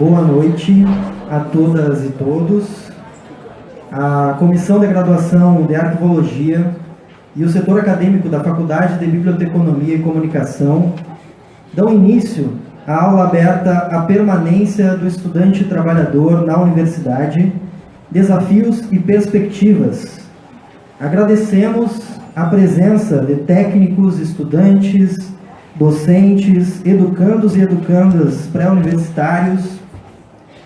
Boa noite a todas e todos. A Comissão de Graduação de Arquivologia e o setor acadêmico da Faculdade de Biblioteconomia e Comunicação dão início à aula aberta à permanência do estudante trabalhador na universidade, desafios e perspectivas. Agradecemos a presença de técnicos, estudantes, docentes, educandos e educandas pré-universitários,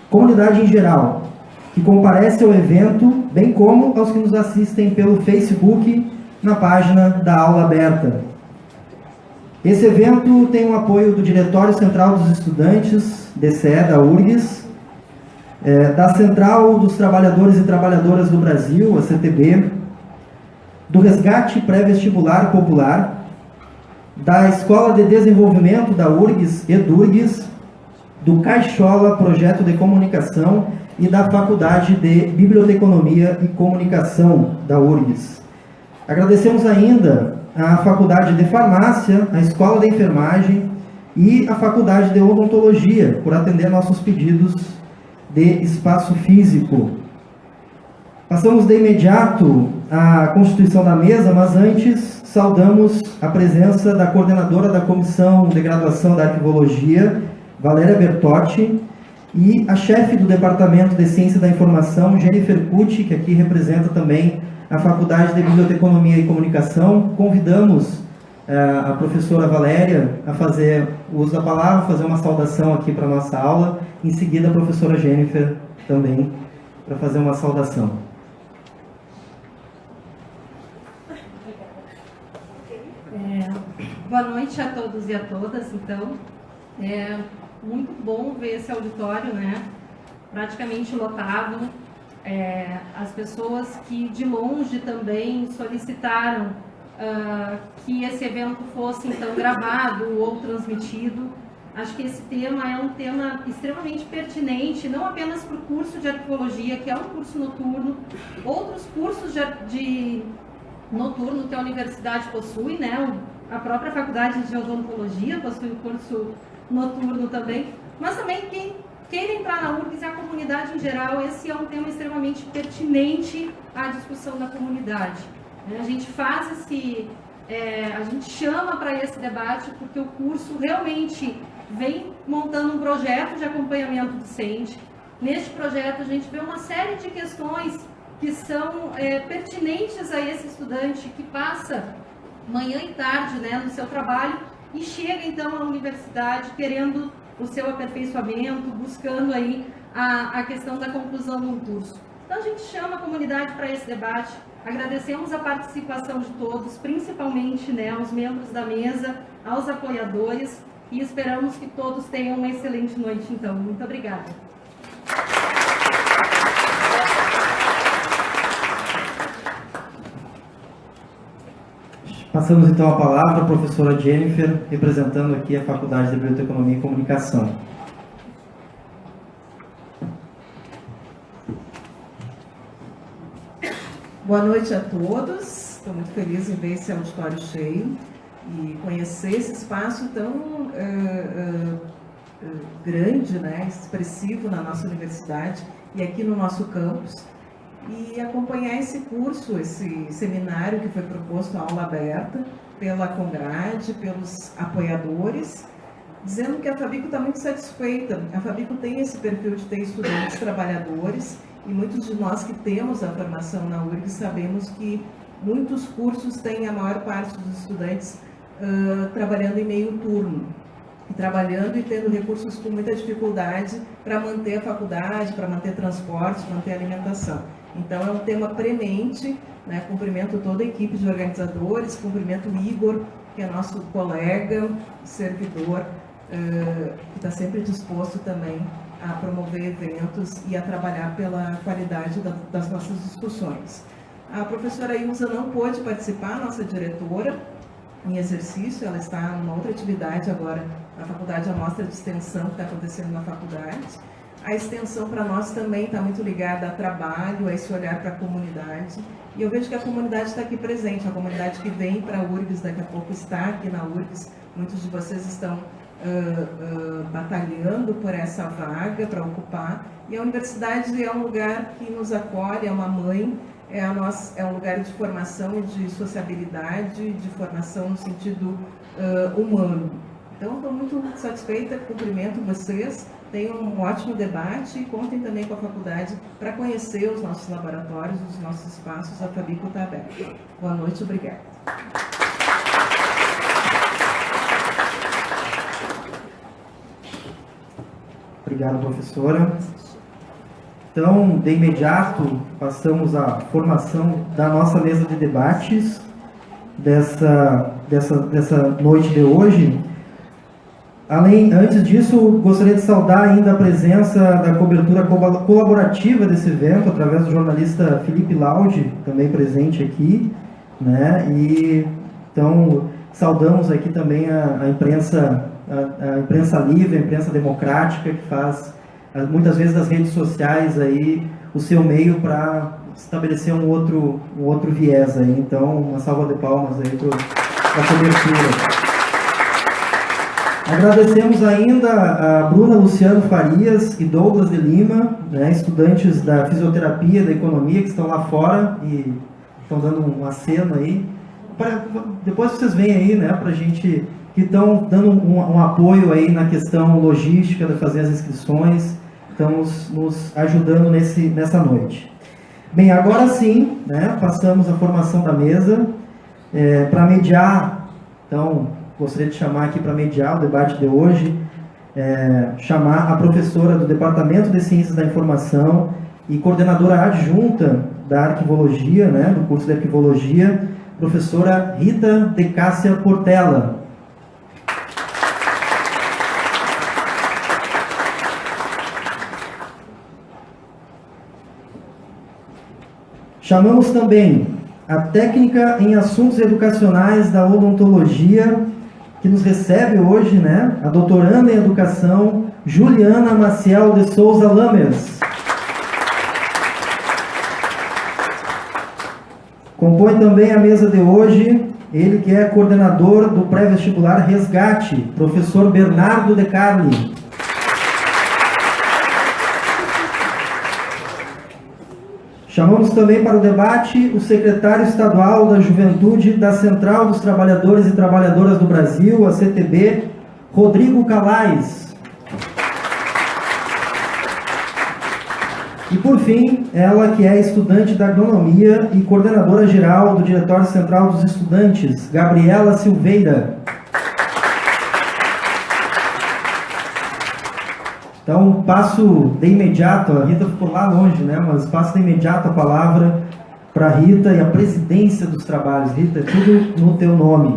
comunidade em geral, que comparece ao evento, bem como aos que nos assistem pelo Facebook na página da aula aberta. Esse evento tem o apoio do Diretório Central dos Estudantes, DCE, da URGS, da Central dos Trabalhadores e Trabalhadoras do Brasil, a CTB, do Resgate Pré-Vestibular Popular, da Escola de Desenvolvimento da URGS, EDURGS, do Caixola Projeto de Comunicação e da Faculdade de Biblioteconomia e Comunicação da URGS. Agradecemos ainda a Faculdade de Farmácia, a Escola de Enfermagem e a Faculdade de Odontologia por atender nossos pedidos de espaço físico. Passamos de imediato à constituição da mesa, mas antes saudamos a presença da coordenadora da Comissão de Graduação da Arquivologia, Valéria Bertotti, e a chefe do Departamento de Ciência da Informação, Jennifer Cucci, que aqui representa também a Faculdade de Biblioteconomia e Comunicação. Convidamos a professora Valéria a fazer o uso da palavra, fazer uma saudação aqui para a nossa aula. Em seguida, a professora Jennifer também para fazer uma saudação. Boa noite a todos e a todas. Então, é muito bom ver esse auditório, né, praticamente lotado. As pessoas que de longe também solicitaram que esse evento fosse então gravado ou transmitido. Acho que esse tema é um tema extremamente pertinente, não apenas para o curso de arquivologia, que é um curso noturno, outros cursos de noturno que a universidade possui, né? A própria Faculdade de Odontologia possui um curso noturno também, mas também quem queira entrar na URGS e a comunidade em geral, esse é um tema extremamente pertinente à discussão da comunidade. A gente faz a gente chama para esse debate porque o curso realmente vem montando um projeto de acompanhamento docente. Neste projeto a gente vê uma série de questões que são pertinentes a esse estudante que passa manhã e tarde, né, no seu trabalho e chega então à universidade querendo o seu aperfeiçoamento, buscando aí a questão da conclusão de um curso. Então a gente chama a comunidade para esse debate, agradecemos a participação de todos, principalmente, né, aos membros da mesa, aos apoiadores, e esperamos que todos tenham uma excelente noite então. Muito obrigada. Passamos então a palavra à professora Jennifer, representando aqui a Faculdade de Biblioteconomia e Comunicação. Boa noite a todos, estou muito feliz em ver esse auditório cheio e conhecer esse espaço tão grande, né, expressivo na nossa universidade e aqui no nosso campus. E acompanhar esse curso, esse seminário que foi proposto à aula aberta pela Congrade, pelos apoiadores, dizendo que a Fabico está muito satisfeita. A Fabico tem esse perfil de ter estudantes trabalhadores e muitos de nós que temos a formação na URGS sabemos que muitos cursos têm a maior parte dos estudantes trabalhando em meio turno. Trabalhando e tendo recursos com muita dificuldade para manter a faculdade, para manter transporte, manter alimentação. Então é um tema premente, né? Cumprimento toda a equipe de organizadores, cumprimento o Igor, que é nosso colega, servidor, que está sempre disposto também a promover eventos e a trabalhar pela qualidade das nossas discussões. A professora Ilza não pôde participar, nossa diretora, em exercício, ela está em uma outra atividade agora na faculdade, a mostra de extensão que está acontecendo na faculdade. A extensão para nós também está muito ligada a trabalho, a esse olhar para a comunidade. E eu vejo que a comunidade está aqui presente, a comunidade que vem para a URGS daqui a pouco está aqui na URGS. Muitos de vocês estão batalhando por essa vaga para ocupar, e a universidade é um lugar que nos acolhe, é uma mãe, é um lugar de formação, de sociabilidade, de formação no sentido humano. Então, estou muito satisfeita, cumprimento vocês, tenham um ótimo debate e contem também com a faculdade para conhecer os nossos laboratórios, os nossos espaços. A Fabico está aberta. Boa noite, obrigada. Obrigado, professora. Então, de imediato, passamos à formação da nossa mesa de debates dessa noite de hoje. Antes disso, gostaria de saudar ainda a presença da cobertura colaborativa desse evento, através do jornalista Felipe Laude, também presente aqui, né? E, então, saudamos aqui também a imprensa livre, a imprensa democrática, que faz, muitas vezes, das redes sociais aí, o seu meio para estabelecer um outro viés aí. Então, uma salva de palmas aí para a cobertura. Agradecemos ainda a Bruna Luciano Farias e Douglas de Lima, né, estudantes da fisioterapia e da economia, que estão lá fora e estão dando um aceno aí. Depois vocês vêm aí, né, para a gente, que estão dando um apoio aí na questão logística de fazer as inscrições, estão nos ajudando nessa noite. Bem, agora sim, né, passamos a formação da mesa. Para mediar, então, gostaria de chamar aqui para mediar o debate de hoje, chamar a professora do Departamento de Ciências da Informação e coordenadora adjunta da Arquivologia, né, do curso de Arquivologia, professora Rita de Cássia Portela. Chamamos também a técnica em assuntos educacionais da odontologia, que nos recebe hoje, né, a doutoranda em educação, Juliana Maciel de Souza Lamers. Compõe também a mesa de hoje, ele que é coordenador do pré-vestibular Resgate, professor Bernardo de Carli. Chamamos também para o debate o secretário estadual da Juventude da Central dos Trabalhadores e Trabalhadoras do Brasil, a CTB, Rodrigo Calais. E, por fim, ela que é estudante da agronomia e coordenadora geral do Diretório Central dos Estudantes, Gabriela Silveira. Então, passo de imediato, a Rita ficou lá longe, né? Mas passo de imediato a palavra para a Rita e a presidência dos trabalhos. Rita, é tudo no teu nome.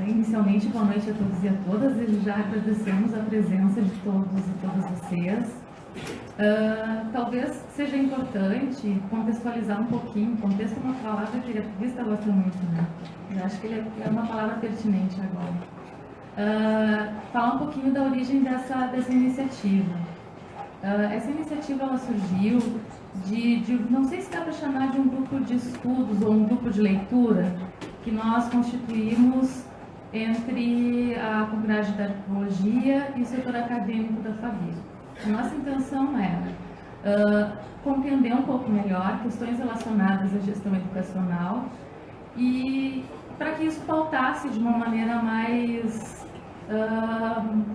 Inicialmente, boa noite a todos e a todas. E já agradecemos a presença de todos e todas vocês. Talvez seja importante contextualizar um pouquinho. O contexto é uma palavra que a ativista gosta muito, né? Eu acho que ele é uma palavra pertinente agora. Falar um pouquinho da origem dessa iniciativa. Essa iniciativa ela surgiu não sei se dá para chamar de um grupo de estudos ou um grupo de leitura que nós constituímos entre a comunidade da arquivologia e o setor acadêmico da Fabico. A nossa intenção era compreender um pouco melhor questões relacionadas à gestão educacional e para que isso pautasse de uma maneira mais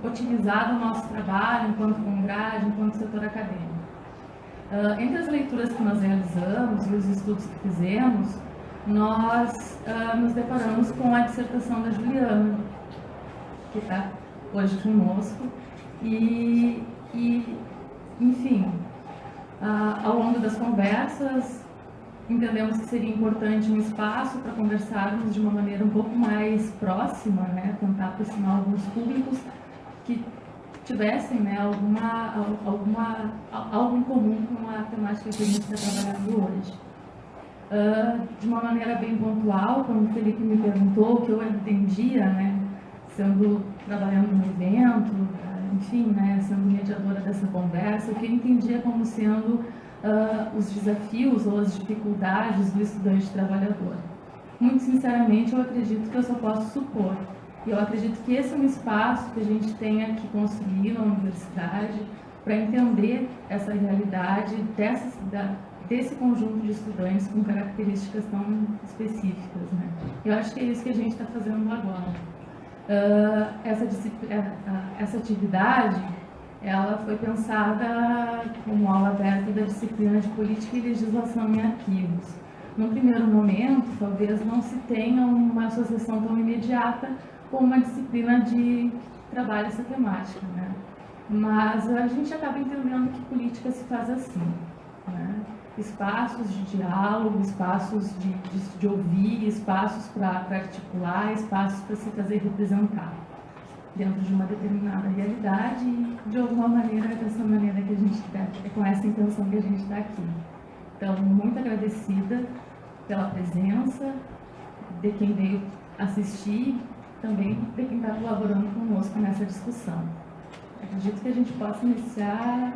otimizada o nosso trabalho enquanto comunidade, enquanto setor acadêmico. Entre as leituras que nós realizamos e os estudos que fizemos, nós nos deparamos com a dissertação da Juliana, que está hoje conosco, e enfim, ao longo das conversas, entendemos que seria importante um espaço para conversarmos de uma maneira um pouco mais próxima, né, tentar aproximar alguns públicos que tivessem, né, algo em comum com a temática que a gente está trabalhando hoje. De uma maneira bem pontual, quando o Felipe me perguntou o que eu entendia, né, trabalhando no evento, enfim, né, sendo mediadora dessa conversa, o que eu entendia como sendo os desafios ou as dificuldades do estudante trabalhador. Muito sinceramente, eu acredito que eu só posso supor. E eu acredito que esse é um espaço que a gente tenha que construir na universidade para entender essa realidade desse conjunto de estudantes com características tão específicas, né? Eu acho que é isso que a gente está fazendo agora. Essa atividade, ela foi pensada como aula aberta da disciplina de Política e Legislação em Arquivos. No primeiro momento, talvez não se tenha uma associação tão imediata com uma disciplina que trabalha essa temática, né? Mas a gente acaba entendendo que política se faz assim, né? Espaços de diálogo, espaços de ouvir, espaços para articular, espaços para se fazer representar dentro de uma determinada realidade e, de alguma maneira, dessa maneira que a gente está, com essa intenção que a gente está aqui. Então, muito agradecida pela presença de quem veio assistir, também de quem está colaborando conosco nessa discussão. Acredito que a gente possa iniciar,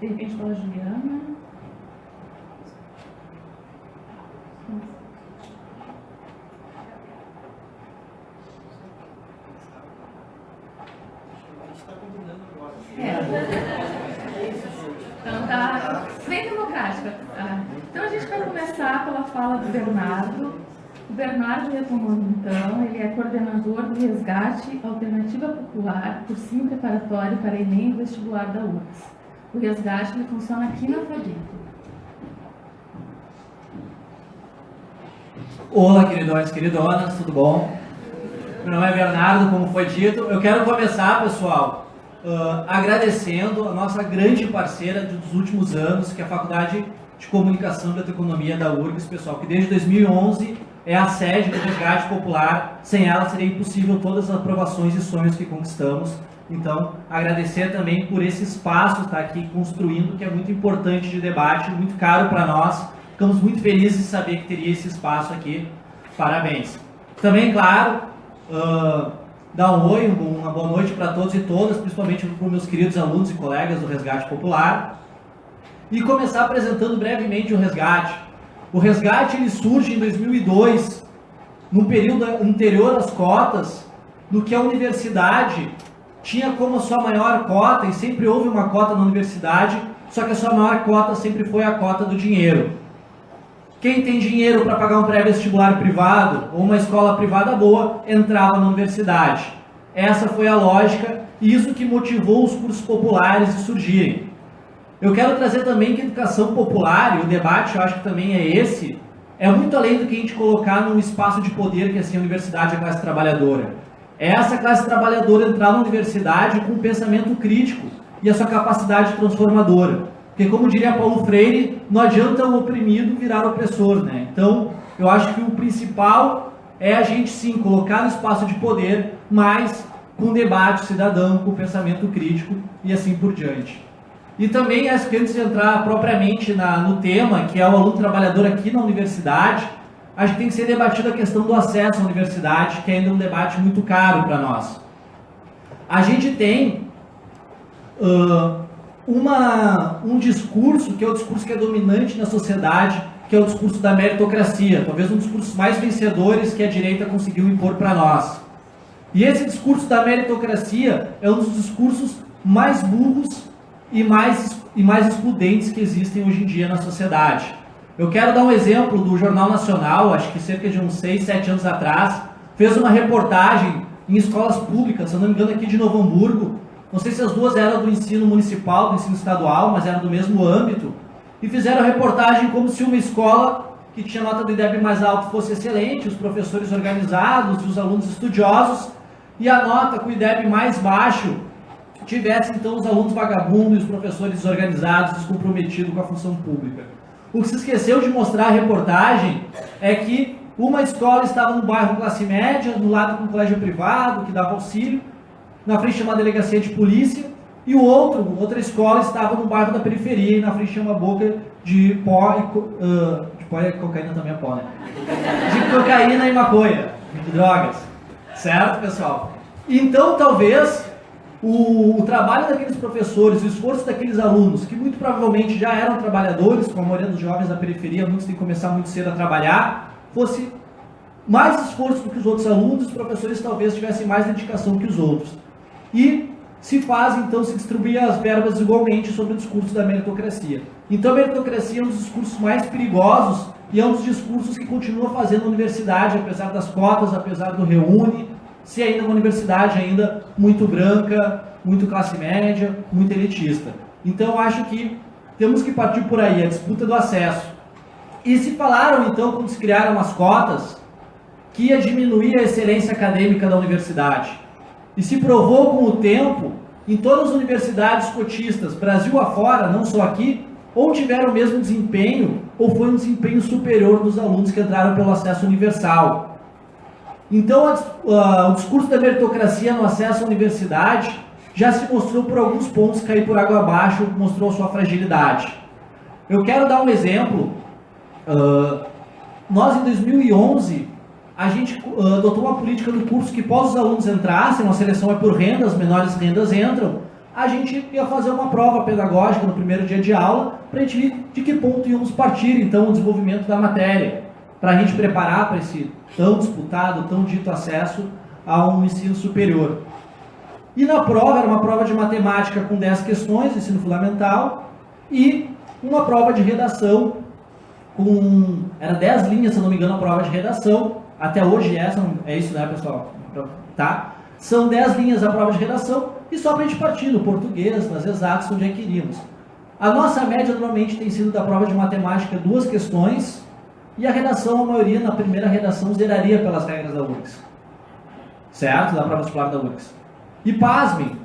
de repente, pela Juliana. Então tá bem democrática. Então a gente vai começar pela fala do Bernardo. O Bernardo, retomando então, ele é coordenador do Resgate Alternativa Popular, cursinho preparatório para Enem e vestibular da URGS. O Resgate ele funciona aqui na Faguito. Olá, queridões e queridonas, tudo bom? Meu nome é Bernardo, como foi dito. Eu quero começar, pessoal, agradecendo a nossa grande parceira dos últimos anos, que é a Faculdade de Comunicação e Biblioteconomia da URGS, pessoal, que desde 2011 é a sede do Resgate Popular. Sem ela seria impossível todas as aprovações e sonhos que conquistamos. Então, agradecer também por esse espaço estar aqui construindo, que é muito importante de debate, muito caro para nós. Ficamos muito felizes de saber que teria esse espaço aqui. Parabéns. Também, claro, dar um oi, uma boa noite para todos e todas, principalmente para os meus queridos alunos e colegas do Resgate Popular. E começar apresentando brevemente o Resgate. O Resgate ele surge em 2002, num período anterior às cotas, no que a universidade tinha como sua maior cota, e sempre houve uma cota na universidade, só que a sua maior cota sempre foi a cota do dinheiro. Quem tem dinheiro para pagar um pré-vestibular privado ou uma escola privada boa, entrava na universidade. Essa foi a lógica e isso que motivou os cursos populares a surgirem. Eu quero trazer também que a educação popular, e o debate eu acho que também é esse, é muito além do que a gente colocar num espaço de poder que é assim, a universidade é a classe trabalhadora. É essa classe trabalhadora entrar na universidade com um pensamento crítico e a sua capacidade transformadora. Porque, como diria Paulo Freire, não adianta o oprimido virar opressor, né? Então, eu acho que o principal é a gente, sim, colocar no espaço de poder, mas com debate cidadão, com pensamento crítico e assim por diante. E também, acho que antes de entrar propriamente no tema, que é o aluno trabalhador aqui na universidade, acho que tem que ser debatida a questão do acesso à universidade, que ainda é um debate muito caro para nós. A gente tem um discurso, que é o discurso que é dominante na sociedade, que é o discurso da meritocracia, talvez um dos discursos mais vencedores que a direita conseguiu impor para nós. E esse discurso da meritocracia é um dos discursos mais burros e mais excludentes que existem hoje em dia na sociedade. Eu quero dar um exemplo do Jornal Nacional, acho que cerca de uns 6, 7 anos atrás, fez uma reportagem em escolas públicas, se eu não me engano aqui de Novo Hamburgo, não sei se as duas eram do ensino municipal, do ensino estadual, mas eram do mesmo âmbito, e fizeram a reportagem como se uma escola que tinha nota do IDEB mais alto fosse excelente, os professores organizados, os alunos estudiosos, e a nota com o IDEB mais baixo tivesse então os alunos vagabundos e os professores desorganizados, descomprometidos com a função pública. O que se esqueceu de mostrar a reportagem é que uma escola estava no bairro classe média, do lado com um colégio privado, que dava auxílio, na frente tinha uma delegacia de polícia, e outra escola estava no bairro da periferia, e na frente tinha uma boca de pó, de pó e cocaína também é pó, né? De cocaína e maconha, de drogas. Certo, pessoal? Então, talvez, o trabalho daqueles professores, o esforço daqueles alunos, que muito provavelmente já eram trabalhadores, como a maioria dos jovens da periferia, muitos têm que começar muito cedo a trabalhar, fosse mais esforço do que os outros alunos, os professores talvez tivessem mais dedicação que os outros. E se faz, então, se distribuir as verbas igualmente sobre o discurso da meritocracia. Então, a meritocracia é um dos discursos mais perigosos e é um dos discursos que continua fazendo a universidade, apesar das cotas, apesar do reúne, se ainda é uma universidade ainda muito branca, muito classe média, muito elitista. Então, eu acho que temos que partir por aí, a disputa do acesso. E se falaram, então, quando se criaram as cotas, que ia diminuir a excelência acadêmica da universidade. E se provou com o tempo, em todas as universidades cotistas, Brasil afora, não só aqui, ou tiveram o mesmo desempenho, ou foi um desempenho superior dos alunos que entraram pelo acesso universal. Então, o discurso da meritocracia no acesso à universidade já se mostrou por alguns pontos cair por água abaixo, mostrou sua fragilidade. Eu quero dar um exemplo. Nós, em 2011, a gente adotou uma política no curso que, após os alunos entrassem, uma seleção é por renda, as menores rendas entram, a gente ia fazer uma prova pedagógica no primeiro dia de aula, para a gente ver de que ponto íamos partir, então, o desenvolvimento da matéria, para a gente preparar para esse tão disputado, tão dito acesso a um ensino superior. E na prova, era uma prova de matemática com 10 questões, ensino fundamental, e uma prova de redação com... era 10 linhas, se eu não me engano, a prova de redação. Até hoje é isso, né, pessoal? Tá? São 10 linhas a prova de redação e só para a gente partir no português, nas exatas, onde é que iríamos. A nossa média normalmente tem sido da prova de matemática 2 questões e a redação, a maioria, na primeira redação, zeraria pelas regras da URGS. Certo? Da prova vestibular da URGS. E pasmem,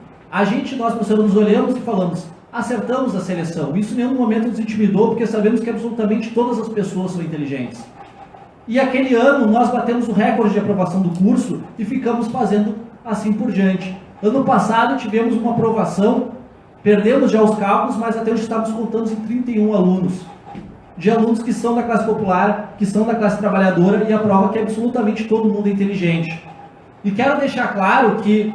nós professores nos olhamos e falamos, acertamos a seleção. Isso em nenhum momento nos intimidou, porque sabemos que absolutamente todas as pessoas são inteligentes. E aquele ano nós batemos o recorde de aprovação do curso e ficamos fazendo assim por diante. Ano passado tivemos uma aprovação, perdemos já os cálculos, mas até hoje estávamos contando em 31 alunos. De alunos que são da classe popular, que são da classe trabalhadora, e a prova que absolutamente todo mundo é inteligente. E quero deixar claro que,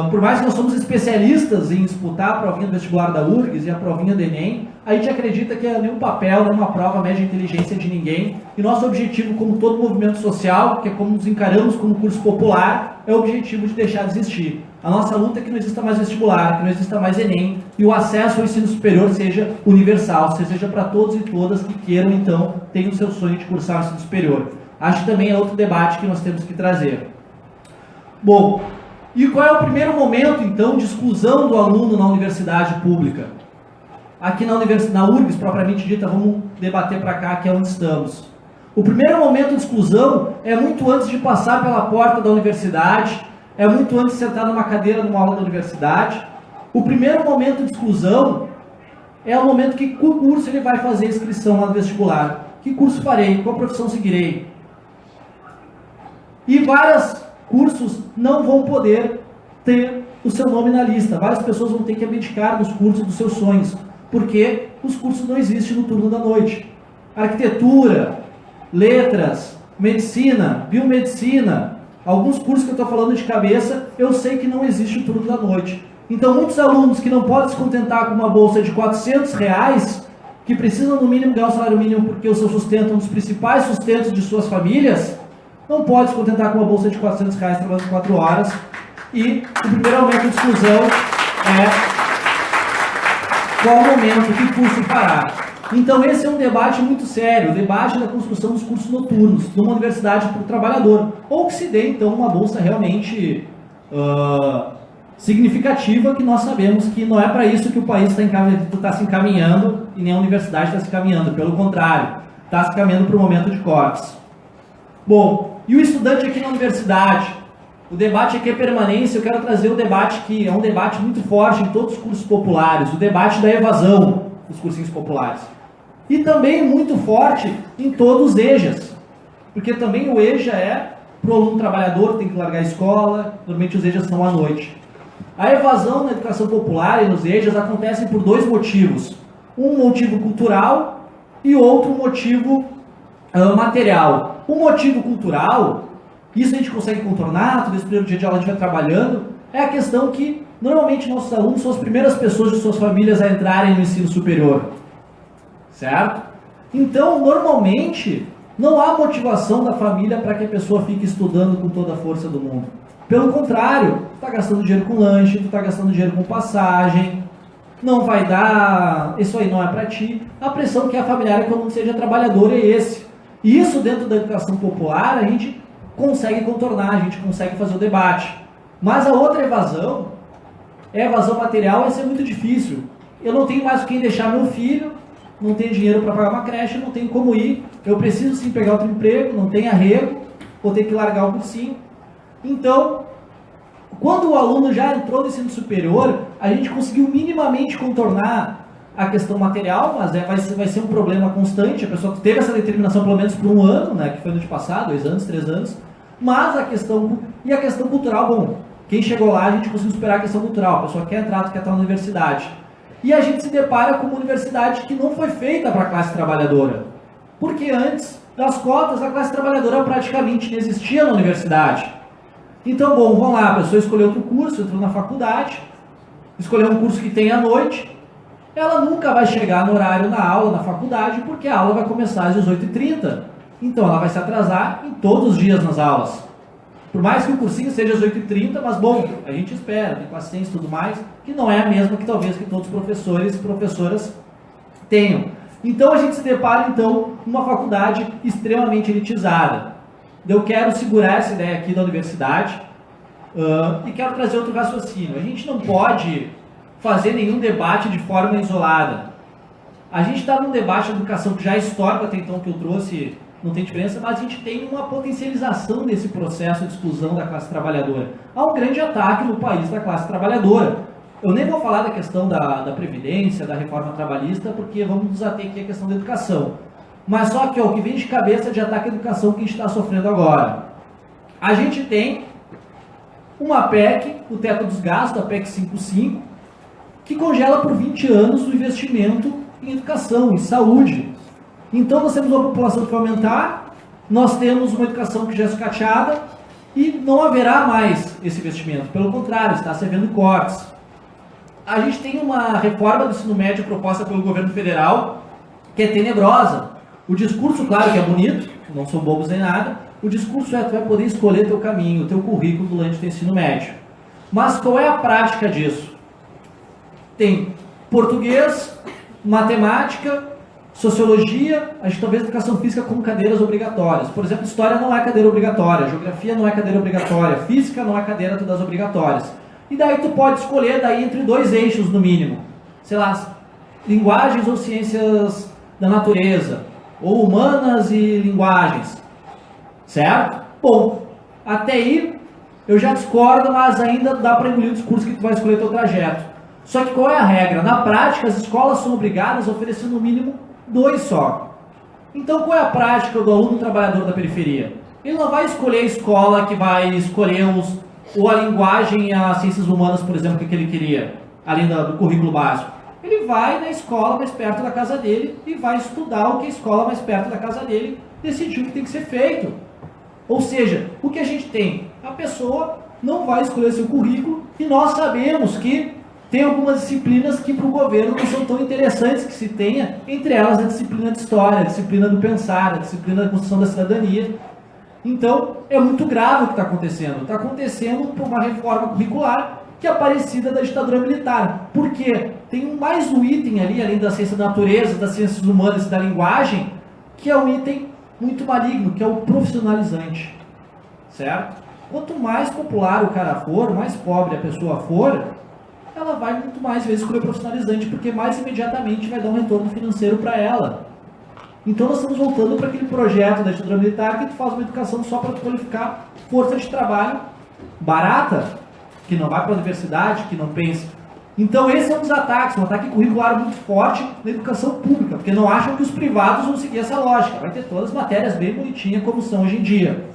por mais que nós somos especialistas em disputar a provinha do vestibular da URGS e a provinha do Enem, a gente acredita que nenhum papel, nenhuma prova mede a inteligência de ninguém. E nosso objetivo, como todo movimento social, que é como nos encaramos como curso popular, é o objetivo de deixar de existir. A nossa luta é que não exista mais vestibular, que não exista mais Enem, e o acesso ao ensino superior seja universal, seja para todos e todas que queiram, então, tenham o seu sonho de cursar o ensino superior. Acho que também é outro debate que nós temos que trazer. Bom, e qual é o primeiro momento, então, de exclusão do aluno na universidade pública? Aqui na URGS, propriamente dita, vamos debater para cá, que é onde estamos. O primeiro momento de exclusão é muito antes de passar pela porta da universidade, é muito antes de sentar numa cadeira numa aula da universidade. O primeiro momento de exclusão é o momento que o curso ele vai fazer a inscrição lá no vestibular. Que curso farei? Qual profissão seguirei? E vários cursos não vão poder ter o seu nome na lista. Várias pessoas vão ter que abdicar dos cursos dos seus sonhos, porque os cursos não existem no turno da noite. Arquitetura, letras, medicina, biomedicina, alguns cursos que eu estou falando de cabeça, eu sei que não existe o turno da noite. Então, muitos alunos que não podem se contentar com uma bolsa de R$400, que precisam no mínimo ganhar o salário mínimo porque o seu sustento é um dos principais sustentos de suas famílias, não pode se contentar com uma bolsa de R$400 trabalhando 4 horas. E o primeiro aumento de exclusão é qual o momento que curso fará. Então esse é um debate muito sério, o debate da construção dos cursos noturnos, numa universidade para o trabalhador, ou que se dê então uma bolsa realmente significativa, que nós sabemos que não é para isso que o país está se encaminhando e nem a universidade está se encaminhando, pelo contrário, está se encaminhando para o momento de cortes. Bom, e o estudante aqui na universidade? O debate aqui é permanência. Eu quero trazer um debate que é um debate muito forte em todos os cursos populares, o debate da evasão dos cursinhos populares. E também muito forte em todos os EJAs, porque também o EJA é para o aluno trabalhador que tem que largar a escola, normalmente os EJAs são à noite. A evasão na educação popular e nos EJAs acontecem por 2 motivos. Um motivo cultural e outro motivo material. O motivo cultural, isso a gente consegue contornar, todo esse primeiro dia de aula a gente vai trabalhando, é a questão que Normalmente, nossos alunos são as primeiras pessoas de suas famílias a entrarem no ensino superior, certo? Então, normalmente, não há motivação da família para que a pessoa fique estudando com toda a força do mundo. Pelo contrário, tu está gastando dinheiro com lanche, tu está gastando dinheiro com passagem, não vai dar, isso aí não é para ti. A pressão que a familiar quando não seja trabalhador é esse. E isso dentro da educação popular a gente consegue contornar, a gente consegue fazer o debate. Mas a outra evasão, evasão material, essa é muito difícil. Eu não tenho mais quem deixar meu filho, não tenho dinheiro para pagar uma creche, não tenho como ir, eu preciso sim pegar outro emprego, não tenho arrego, vou ter que largar o cursinho. Então, quando o aluno já entrou no ensino superior, a gente conseguiu minimamente contornar a questão material, mas vai ser um problema constante. A pessoa teve essa determinação pelo menos por um ano, né, que foi no ano passado, 2 anos, 3 anos. Mas a questão cultural, bom, quem chegou lá a gente conseguiu superar a questão cultural. A pessoa quer entrar na universidade. E a gente se depara com uma universidade que não foi feita para a classe trabalhadora. Porque antes das cotas, a classe trabalhadora praticamente não existia na universidade. Então, bom, vamos lá, a pessoa escolheu outro curso, entrou na faculdade, escolheu um curso que tem à noite, ela nunca vai chegar no horário na aula, na faculdade, porque a aula vai começar às 18h30. Então, ela vai se atrasar em todos os dias nas aulas. Por mais que o cursinho seja às 8h30, mas bom, a gente espera, tem paciência e tudo mais, que não é a mesma que talvez que todos os professores e professoras tenham. Então, a gente se depara, então, numa faculdade extremamente elitizada. Eu quero segurar essa ideia aqui da universidade e quero trazer outro raciocínio. A gente não pode fazer nenhum debate de forma isolada. A gente está num debate de educação que já é histórico até então, que eu trouxe, não tem diferença, mas a gente tem uma potencialização desse processo de exclusão da classe trabalhadora. Há um grande ataque no país da classe trabalhadora. Eu nem vou falar da questão da Previdência, da reforma trabalhista, porque vamos nos ater aqui à questão da educação. Mas só que o que vem de cabeça de ataque à educação que a gente está sofrendo agora. A gente tem uma PEC, o teto dos gastos, a PEC 55, que congela por 20 anos o investimento em educação, em saúde. Então nós temos uma população que vai aumentar, nós temos uma educação que já é sucateada e não haverá mais esse investimento. Pelo contrário, está se havendo cortes. A gente tem uma reforma do ensino médio proposta pelo governo federal que é tenebrosa. O discurso, claro que é bonito, não são bobos nem nada, o discurso é que tu vai poder escolher teu caminho, teu currículo durante o teu ensino médio. Mas qual é a prática disso? Tem português, matemática, sociologia, a gente talvez educação física com cadeiras obrigatórias. Por exemplo, história não é cadeira obrigatória, geografia não é cadeira obrigatória, física não é cadeira todas obrigatórias. E daí tu pode escolher daí entre 2 eixos no mínimo. Sei lá, linguagens ou ciências da natureza, ou humanas e linguagens, certo? Bom, até aí eu já discordo, mas ainda dá para engolir o discurso que tu vai escolher teu trajeto. Só que qual é a regra? Na prática, as escolas são obrigadas a oferecer no mínimo 2 só. Então qual é a prática do aluno trabalhador da periferia? Ele não vai escolher a escola que vai escolher ou a linguagem e as ciências humanas, por exemplo, que ele queria, além do currículo básico. Ele vai na escola mais perto da casa dele e vai estudar o que a escola mais perto da casa dele decidiu que tem que ser feito. Ou seja, o que a gente tem? A pessoa não vai escolher seu currículo e nós sabemos que tem algumas disciplinas que para o governo não são tão interessantes que se tenha, entre elas a disciplina de história, a disciplina do pensar, a disciplina da construção da cidadania. Então, é muito grave o que está acontecendo. Está acontecendo por uma reforma curricular que é parecida da ditadura militar. Por quê? Tem mais um item ali, além da ciência da natureza, das ciências humanas e da linguagem, que é um item muito maligno, que é o profissionalizante. Certo? Quanto mais popular o cara for, mais pobre a pessoa for, ela vai muito mais vezes escolher profissionalizante, porque mais imediatamente vai dar um retorno financeiro para ela. Então nós estamos voltando para aquele projeto da ditadura militar que tu faz uma educação só para qualificar força de trabalho barata, que não vai para a universidade, que não pensa. Então esse é um dos ataques, um ataque curricular muito forte na educação pública, porque não acham que os privados vão seguir essa lógica. Vai ter todas as matérias bem bonitinhas como são hoje em dia.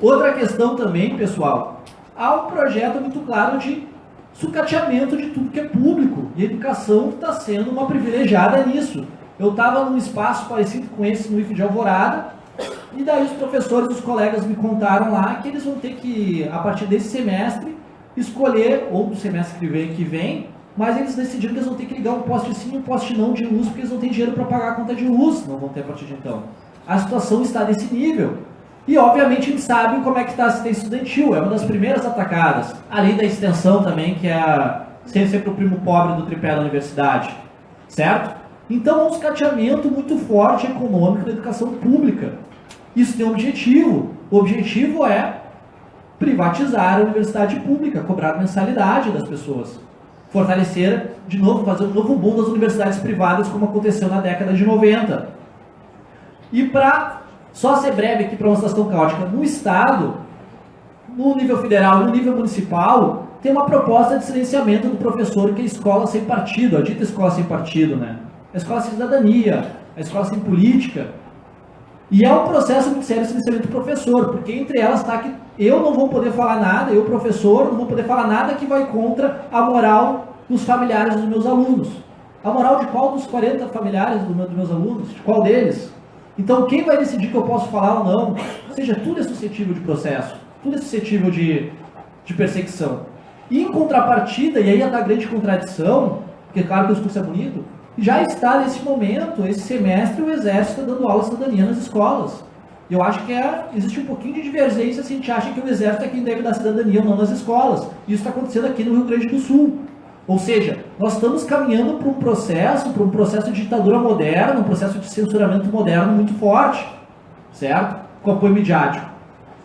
Outra questão também, pessoal, há um projeto muito claro de sucateamento de tudo que é público, e a educação está sendo uma privilegiada nisso. Eu estava num espaço parecido com esse no IF de Alvorada, e daí os professores, os colegas me contaram lá que eles vão ter que, a partir desse semestre, escolher, ou do semestre que vem, mas eles decidiram que eles vão ter que ligar um poste sim e um poste não de luz, porque eles não têm dinheiro para pagar a conta de luz, não vão ter a partir de então. A situação está desse nível. E, obviamente, a gente sabe como é que está a assistência estudantil, é uma das primeiras atacadas, além da extensão também, que é sempre o primo pobre do tripé da universidade, certo? Então, há um escateamento muito forte econômico da educação pública. Isso tem um objetivo. O objetivo é privatizar a universidade pública, cobrar mensalidade das pessoas. Fortalecer, de novo, fazer um novo boom das universidades privadas, como aconteceu na década de 90. E para, só ser breve aqui para uma situação caótica, no Estado, no nível federal e no nível municipal, tem uma proposta de silenciamento do professor, que é a escola sem partido, a dita escola sem partido, né? A escola sem cidadania, a escola sem política. E é um processo muito sério de silenciamento do professor, porque entre elas está que eu não vou poder falar nada, eu, professor, não vou poder falar nada que vai contra a moral dos familiares dos meus alunos. A moral de qual dos 40 familiares dos meus alunos? De qual deles? Então, quem vai decidir que eu posso falar ou não? Ou seja, tudo é suscetível de processo, tudo é suscetível de perseguição. E em contrapartida, e aí é da grande contradição, porque claro que o discurso é bonito, já está nesse momento, esse semestre, o Exército está dando aula de cidadania nas escolas. E eu acho que existe um pouquinho de divergência se a gente acha que o Exército é quem deve dar cidadania ou não nas escolas. Isso está acontecendo aqui no Rio Grande do Sul. Ou seja, nós estamos caminhando para um processo de ditadura moderna, um processo de censuramento moderno muito forte, certo? Com apoio midiático.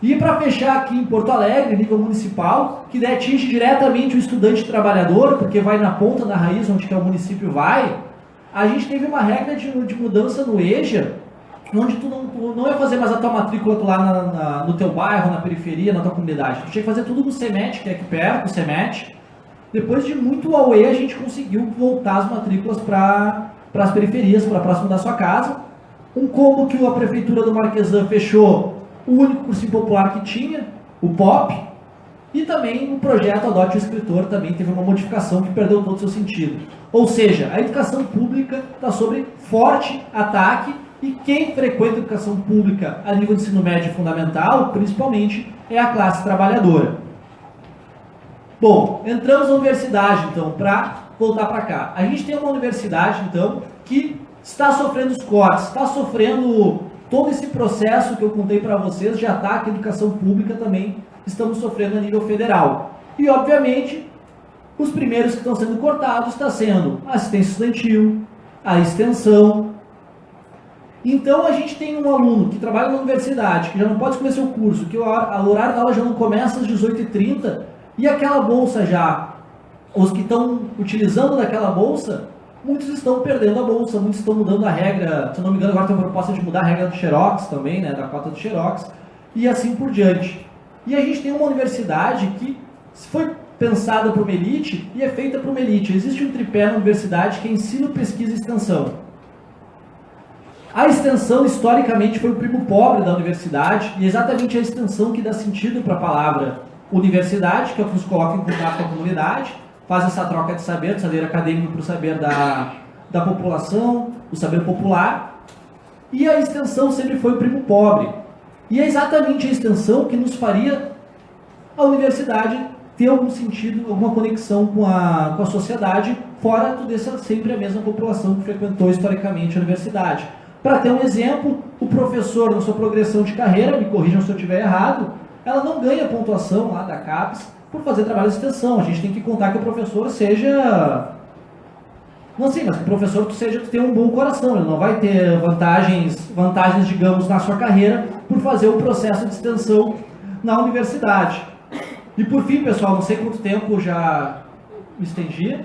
E para fechar aqui em Porto Alegre, nível municipal, que atinge diretamente o estudante trabalhador, porque vai na ponta da raiz onde que o município vai, a gente teve uma regra de mudança no EJA, onde tu não ia fazer mais a tua matrícula lá no teu bairro, na periferia, na tua comunidade. Tu tinha que fazer tudo no CEMET, que é aqui perto, o CEMET. Depois de muito auê, a gente conseguiu voltar as matrículas para as periferias, para próximo da sua casa. Um combo que a prefeitura do Marquesan fechou o único cursinho popular que tinha, o POP, e também o projeto Adote o Escritor também teve uma modificação que perdeu todo o seu sentido. Ou seja, a educação pública está sob forte ataque e quem frequenta a educação pública a nível de ensino médio fundamental, principalmente, é a classe trabalhadora. Bom, entramos na universidade, então, para voltar para cá. A gente tem uma universidade, então, que está sofrendo os cortes, está sofrendo todo esse processo que eu contei para vocês de ataque à educação pública também estamos sofrendo a nível federal. E, obviamente, os primeiros que estão sendo cortados está sendo a assistência estudantil, a extensão. Então, a gente tem um aluno que trabalha na universidade, que já não pode escolher seu curso, que o horário da aula já não começa às 18h30, e aquela bolsa já, os que estão utilizando daquela bolsa, muitos estão perdendo a bolsa, muitos estão mudando a regra, se eu não me engano agora tem uma proposta de mudar a regra do Xerox também, né, da cota do Xerox, e assim por diante. E a gente tem uma universidade que foi pensada para uma elite e é feita para uma elite. Existe um tripé na universidade que é ensino, pesquisa e extensão. A extensão, historicamente, foi o primo pobre da universidade, e é exatamente a extensão que dá sentido para a palavra universidade, que é o que nos coloca em contato com a comunidade, faz essa troca de saber, do saber acadêmico para o saber da população, o saber popular, e a extensão sempre foi o primo pobre. E é exatamente a extensão que nos faria a universidade ter algum sentido, alguma conexão com a sociedade, fora tudo isso, sempre a mesma população que frequentou historicamente a universidade. Para ter um exemplo, o professor, na sua progressão de carreira, me corrijam se eu estiver errado, ela não ganha pontuação lá da CAPES por fazer trabalho de extensão. A gente tem que contar que o professor seja... Não sei, mas que o professor tu tenha um bom coração, ele não vai ter vantagens, digamos, na sua carreira por fazer o processo de extensão na universidade. E por fim, pessoal, não sei quanto tempo já me estendi.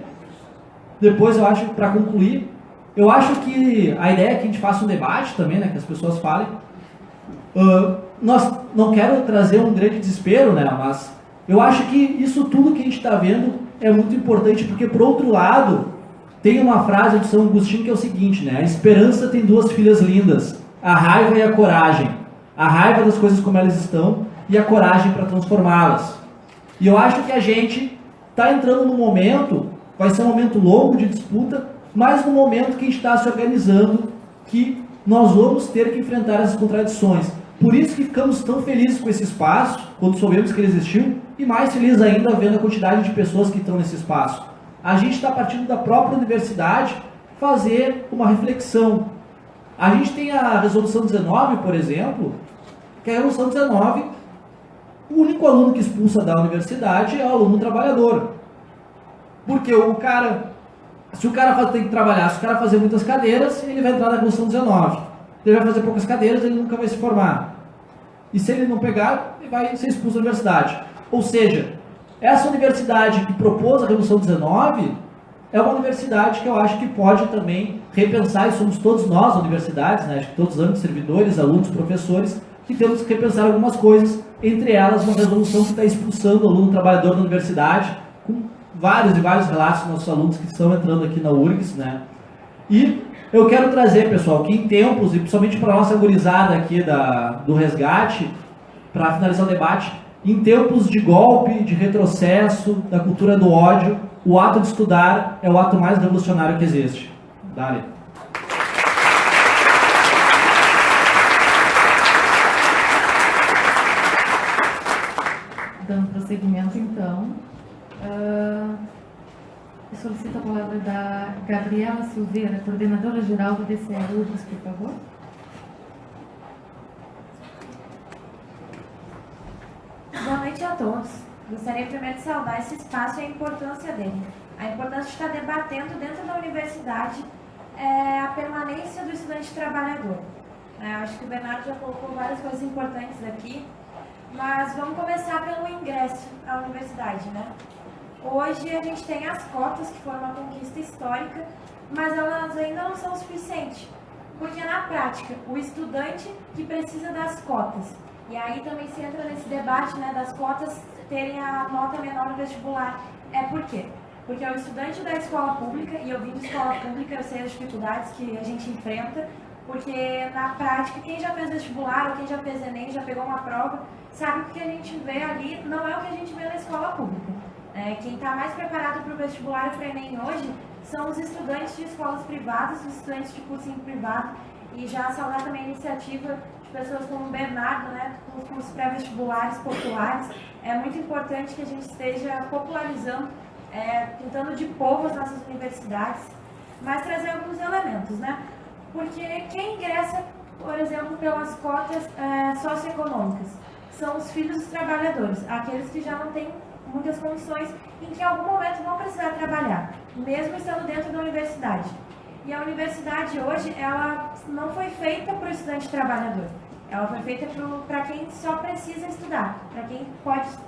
Depois eu acho, para concluir, eu acho que a ideia é que a gente faça um debate também, né, que as pessoas falem. Não quero trazer um grande desespero, né, mas eu acho que isso tudo que a gente está vendo é muito importante, porque, por outro lado, tem uma frase de São Agostinho que é o seguinte, né, a esperança tem duas filhas lindas, a raiva e a coragem. A raiva das coisas como elas estão e a coragem para transformá-las. E eu acho que a gente está entrando num momento, vai ser um momento longo de disputa, mas num momento que a gente está se organizando, que nós vamos ter que enfrentar essas contradições. Por isso que ficamos tão felizes com esse espaço, quando soubemos que ele existiu, e mais feliz ainda vendo a quantidade de pessoas que estão nesse espaço. A gente está partindo da própria universidade fazer uma reflexão. A gente tem a Resolução 19, por exemplo, que a Resolução 19, o único aluno que expulsa da universidade é o aluno trabalhador. Porque o cara, se o cara tem que trabalhar, se o cara fazer muitas cadeiras, ele vai entrar na Resolução 19. Ele vai fazer poucas cadeiras, ele nunca vai se formar. E se ele não pegar, ele vai ser expulso da universidade. Ou seja, essa universidade que propôs a Resolução 19 é uma universidade que eu acho que pode também repensar, e somos todos nós, universidades, né? Acho que todos os âmbitos, servidores, alunos, professores, que temos que repensar algumas coisas, entre elas uma resolução que está expulsando o aluno trabalhador da universidade, com vários e vários relatos dos nossos alunos que estão entrando aqui na URGS, né? E eu quero trazer, pessoal, que em tempos, e principalmente para a nossa gurizada aqui do resgate, para finalizar o debate, em tempos de golpe, de retrocesso, da cultura do ódio, o ato de estudar é o ato mais revolucionário que existe. Dale. Dando prosseguimento, então, eu solicito a palavra da Gabriela Silveira, coordenadora geral do DCE URGS, por favor. Boa noite a todos. Gostaria primeiro de saudar esse espaço e a importância dele. A importância de estar debatendo dentro da universidade a permanência do estudante trabalhador. Acho que o Bernardo já colocou várias coisas importantes aqui, mas vamos começar pelo ingresso à universidade, né? Hoje a gente tem as cotas, que foram uma conquista histórica, mas elas ainda não são o suficiente, porque na prática, o estudante que precisa das cotas, e aí também se entra nesse debate, né, das cotas terem a nota menor no vestibular, por quê? Porque é o estudante da escola pública, e eu vim de escola pública, eu sei as dificuldades que a gente enfrenta, porque na prática, quem já fez vestibular ou quem já fez Enem, já pegou uma prova, sabe que o que a gente vê ali não é o que a gente vê na escola pública. Quem está mais preparado para o vestibular e para o Enem hoje são os estudantes de escolas privadas, os estudantes de cursinho privado, e já saudar também a iniciativa de pessoas como o Bernardo, né, com os cursos pré-vestibulares populares. É muito importante que a gente esteja popularizando, pintando de povo as nossas universidades, mas trazer alguns elementos, né? Porque quem ingressa, por exemplo, pelas cotas socioeconômicas, são os filhos dos trabalhadores, aqueles que já não têm muitas condições em que em algum momento vão precisar trabalhar, mesmo estando dentro da universidade. E a universidade hoje, ela não foi feita para o estudante trabalhador, ela foi feita para quem só precisa estudar, para quem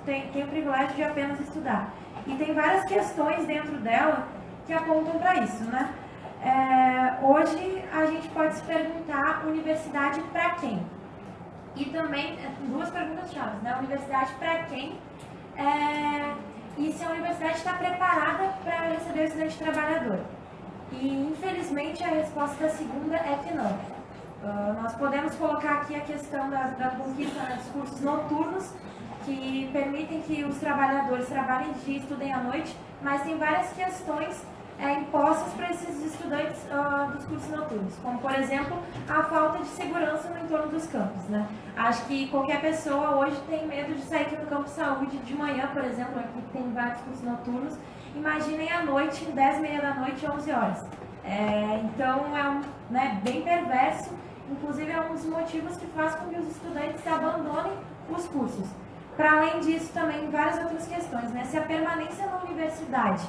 tem o privilégio de apenas estudar. E tem várias questões dentro dela que apontam para isso, né? Hoje a gente pode se perguntar, universidade para quem? E também, duas perguntas chaves, né? Universidade para quem? E se a universidade está preparada para receber o estudante trabalhador? E infelizmente a resposta da segunda é que não. Nós podemos colocar aqui a questão da conquista dos cursos noturnos, que permitem que os trabalhadores trabalhem de dia e estudem à noite, mas tem várias questões impostas para esses estudantes dos cursos noturnos, como, por exemplo, a falta de segurança no entorno dos campos, né? Acho que qualquer pessoa hoje tem medo de sair aqui no campo de saúde de manhã, por exemplo, aqui tem vários cursos noturnos. Imaginem à noite, 10h30 da noite, 11 horas. Então, bem perverso, inclusive é um dos motivos que faz com que os estudantes abandonem os cursos. Para além disso, também várias outras questões, né? Se a permanência na universidade,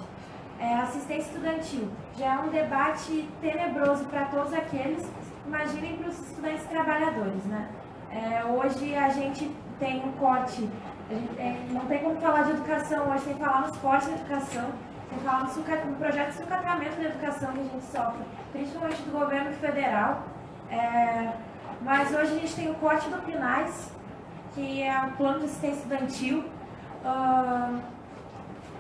assistência estudantil, já é um debate tenebroso para todos aqueles, imaginem para os estudantes trabalhadores, né? Hoje a gente tem um corte, não tem como falar de educação hoje, tem que falar nos cortes da educação, tem que falar no projeto de sucateamento da educação que a gente sofre, principalmente do governo federal. Mas hoje a gente tem o corte do PNAES, que é o plano de assistência estudantil.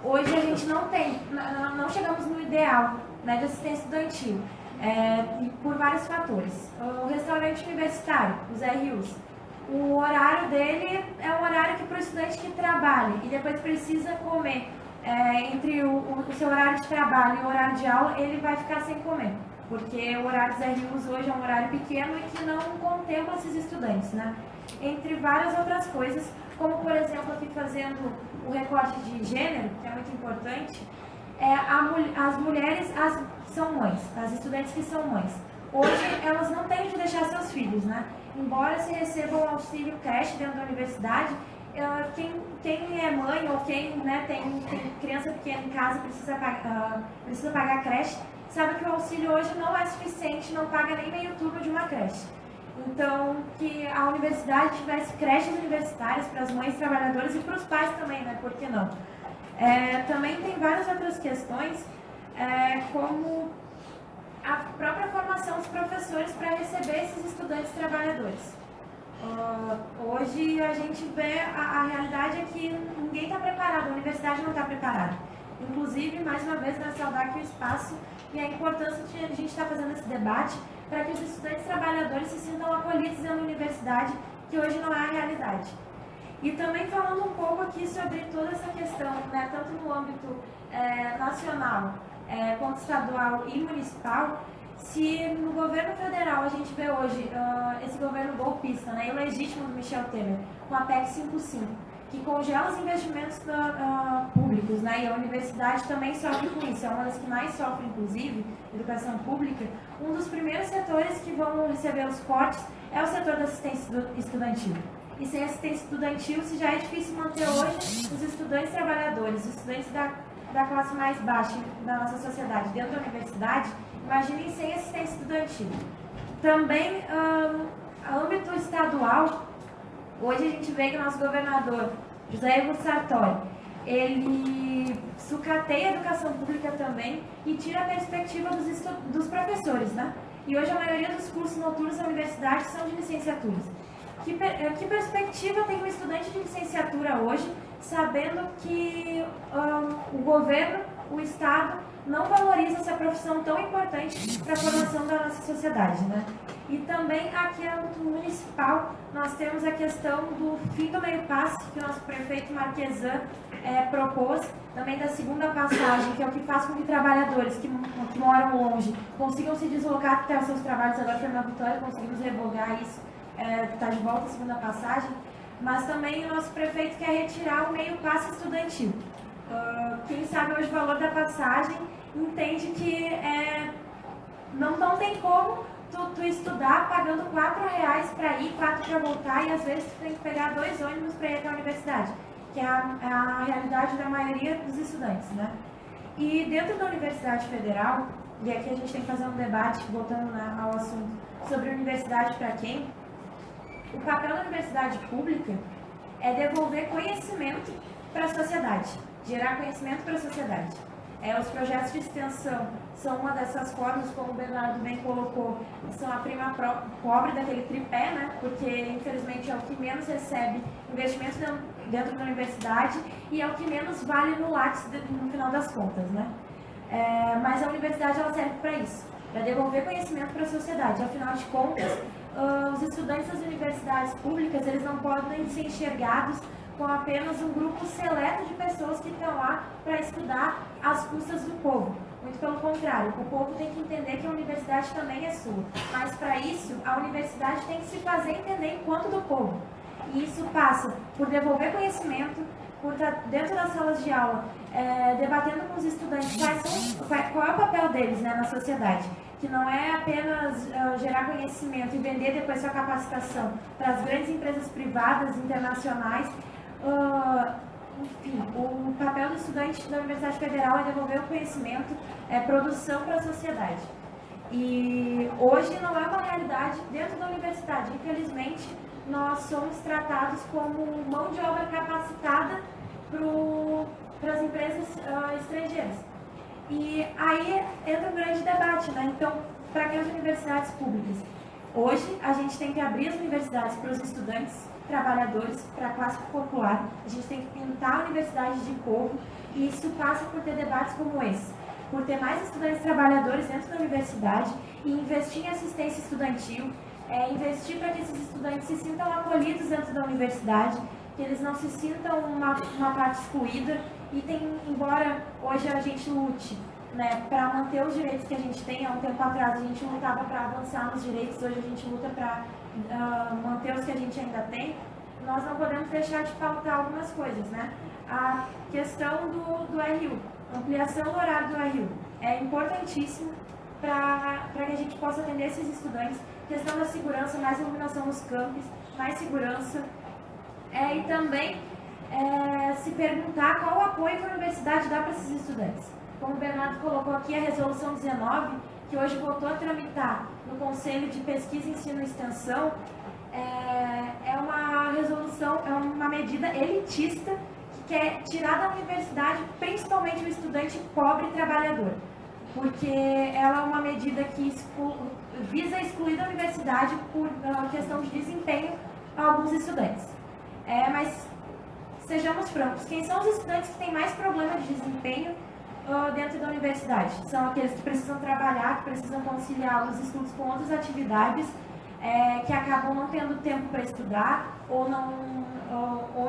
Hoje a gente não chegamos no ideal, né, de assistência estudantil, por vários fatores. O restaurante universitário, os RUs, o horário dele é um horário que para o estudante que trabalha e depois precisa comer, entre o seu horário de trabalho e o horário de aula, ele vai ficar sem comer, porque o horário dos RUs hoje é um horário pequeno e que não contempla esses estudantes, né? Entre várias outras coisas, como por exemplo aqui fazendo o recorte de gênero, que é muito importante, as mulheres são mães, as estudantes que são mães. Hoje elas não têm onde deixar seus filhos, né? Embora se recebam auxílio creche dentro da universidade, quem é mãe ou quem, né, tem criança pequena em casa precisa pagar creche, sabe que o auxílio hoje não é suficiente, não paga nem meio turno de uma creche. Então, que a universidade tivesse creches universitárias para as mães trabalhadoras e para os pais também, né? Por que não? Também tem várias outras questões, como a própria formação dos professores para receber esses estudantes trabalhadores. Hoje a gente vê a realidade é que ninguém está preparado, a universidade não está preparada. Inclusive, mais uma vez, nós saudar aqui o espaço e a importância de a gente estar fazendo esse debate para que os estudantes trabalhadores se sintam acolhidos dentro da universidade, que hoje não é a realidade. E também falando um pouco aqui sobre toda essa questão, né, tanto no âmbito nacional, quanto estadual e municipal, se no governo federal a gente vê hoje esse governo golpista, né, ilegítimo do Michel Temer, com a PEC 55, que congela os investimentos públicos, né, e a universidade também sofre com isso, é uma das que mais sofre, inclusive, educação pública. Um dos primeiros setores que vão receber os cortes é o setor da assistência estudantil. E sem assistência estudantil, se já é difícil manter hoje os estudantes trabalhadores, os estudantes da classe mais baixa da nossa sociedade dentro da universidade, imaginem sem assistência estudantil. Também, âmbito estadual, hoje a gente vê que o nosso governador, José Ivo Sartori, ele sucateia a educação pública também e tira a perspectiva dos professores, né? E hoje a maioria dos cursos noturnos da universidade são de licenciaturas. Que perspectiva tem um estudante de licenciatura hoje, sabendo que o governo, o Estado, não valoriza essa profissão tão importante para a formação da nossa sociedade, né? E também aqui no âmbito municipal, nós temos a questão do fim do meio passe, que o nosso prefeito Marquesan propôs, também da segunda passagem, que é o que faz com que trabalhadores que moram longe consigam se deslocar até os seus trabalhos. Agora foi na Vitória, conseguimos revogar isso, está de volta a segunda passagem, mas também o nosso prefeito quer retirar o meio passe estudantil. Quem sabe hoje o valor da passagem entende que não tem como tu estudar pagando R$4 para ir, 4 para voltar, e às vezes tu tem que pegar 2 ônibus para ir até a universidade, que é a realidade da maioria dos estudantes, né? E dentro da Universidade Federal, e aqui a gente tem que fazer um debate, voltando ao assunto, sobre universidade para quem, o papel da universidade pública é devolver conhecimento para a sociedade, gerar conhecimento para a sociedade. Os projetos de extensão são uma dessas formas, como o Bernardo bem colocou, são a prima pobre daquele tripé, né? Porque infelizmente é o que menos recebe investimento dentro da universidade e é o que menos vale no Lattes no final das contas, né? Mas a universidade ela serve para isso, para devolver conhecimento para a sociedade. Afinal de contas, os estudantes das universidades públicas, eles não podem ser enxergados com apenas um grupo seleto de pessoas que estão lá para estudar às custas do povo. Muito pelo contrário, o povo tem que entender que a universidade também é sua. Mas para isso, a universidade tem que se fazer entender enquanto do povo. E isso passa por devolver conhecimento, por estar dentro das salas de aula, debatendo com os estudantes qual é o papel deles, né, na sociedade. Que não é apenas gerar conhecimento e vender depois sua capacitação para as grandes empresas privadas, internacionais. Enfim, o papel do estudante da Universidade Federal é devolver o conhecimento, produção para a sociedade. E hoje não é uma realidade dentro da universidade. Infelizmente, nós somos tratados como mão de obra capacitada para as empresas estrangeiras. E aí entra um grande debate, né? Então, para que as universidades públicas? Hoje, a gente tem que abrir as universidades para os estudantes, trabalhadores, para a classe popular. A gente tem que pintar a universidade de povo, e isso passa por ter debates como esse, por ter mais estudantes trabalhadores dentro da universidade e investir em assistência estudantil, investir para que esses estudantes se sintam acolhidos dentro da universidade, que eles não se sintam uma parte excluída. E embora hoje a gente lute, né, para manter os direitos que a gente tem, há um tempo atrás a gente lutava para avançar nos direitos, hoje a gente luta para manter os que a gente ainda tem, nós não podemos deixar de pautar algumas coisas, né? A questão do RU, ampliação do horário do RU, é importantíssimo para que a gente possa atender esses estudantes. Questão da segurança, mais iluminação nos campos, mais segurança. E também se perguntar qual o apoio que a universidade dá para esses estudantes. Como o Bernardo colocou aqui, a resolução 19, que hoje voltou a tramitar no Conselho de Pesquisa, Ensino e Extensão, é uma resolução, é uma medida elitista que quer tirar da universidade, principalmente o estudante pobre e trabalhador, porque ela é uma medida que visa excluir da universidade por questão de desempenho a alguns estudantes. Mas sejamos francos, quem são os estudantes que têm mais problema de desempenho dentro da universidade? São aqueles que precisam trabalhar, que precisam conciliar os estudos com outras atividades, que acabam não tendo tempo para estudar ou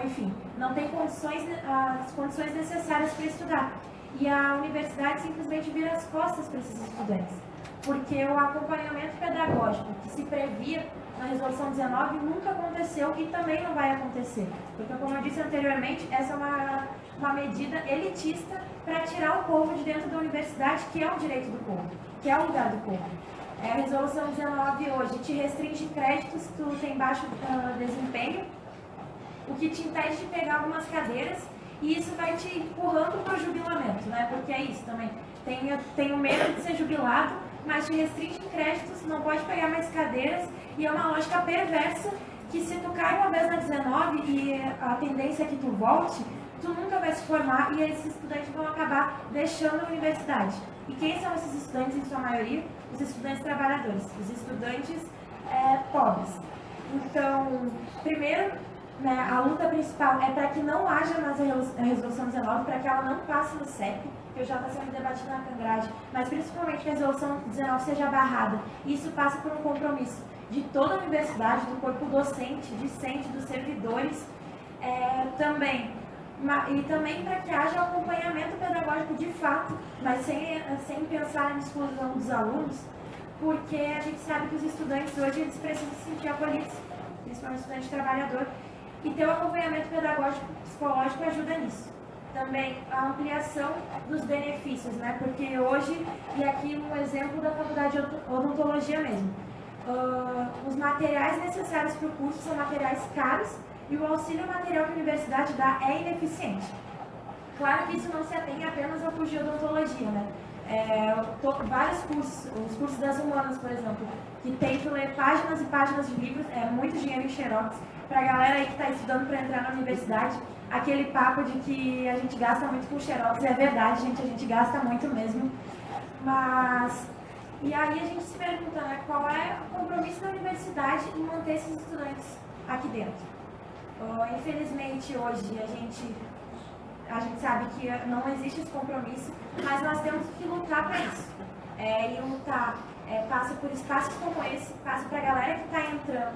enfim, não tem as condições necessárias para estudar. E a universidade simplesmente vira as costas para esses estudantes, porque o acompanhamento pedagógico que se previa na resolução 19 nunca aconteceu e também não vai acontecer, porque, como eu disse anteriormente, essa é uma medida elitista para tirar o povo de dentro da universidade, que é um direito do povo, que é o lugar do povo. A resolução 19 hoje te restringe créditos se tu tem baixo desempenho, o que te impede de pegar algumas cadeiras, e isso vai te empurrando para o jubilamento, né? Porque é isso também. Tenho medo de ser jubilado, mas te restringe créditos, não pode pegar mais cadeiras, e é uma lógica perversa que, se tu cai uma vez na 19 e a tendência é que tu volte, tu nunca vai se formar e esses estudantes vão acabar deixando a universidade. E quem são esses estudantes, em sua maioria? Os estudantes trabalhadores, os estudantes pobres. Então, primeiro, né, a luta principal é para que não haja mais a resolução 19, para que ela não passe no CEP, que já está sendo debatido na Cangrade, mas principalmente que a resolução 19 seja barrada. Isso passa por um compromisso de toda a universidade, do corpo docente, discente, dos servidores, e também para que haja acompanhamento pedagógico de fato, mas sem pensar na exclusão dos alunos, porque a gente sabe que os estudantes hoje eles precisam se sentir acolhidos, principalmente o estudante trabalhador, e ter o acompanhamento pedagógico psicológico ajuda nisso. Também a ampliação dos benefícios, né? Porque hoje, e aqui um exemplo da faculdade de odontologia mesmo, os materiais necessários para o curso são materiais caros e o auxílio material que a universidade dá é ineficiente. Claro que isso não se atém apenas ao curso de odontologia, né? Vários cursos, os cursos das humanas, por exemplo, que tem que ler páginas e páginas de livros, muito dinheiro em xerox. Para a galera aí que está estudando para entrar na universidade, aquele papo de que a gente gasta muito com xerox, é verdade, gente, a gente gasta muito mesmo. E aí a gente se pergunta, né, qual é o compromisso da universidade em manter esses estudantes aqui dentro? Infelizmente, hoje, a gente sabe que não existe esse compromisso, mas nós temos que lutar para isso. E lutar passa por espaços como esse, passa para a galera que está entrando,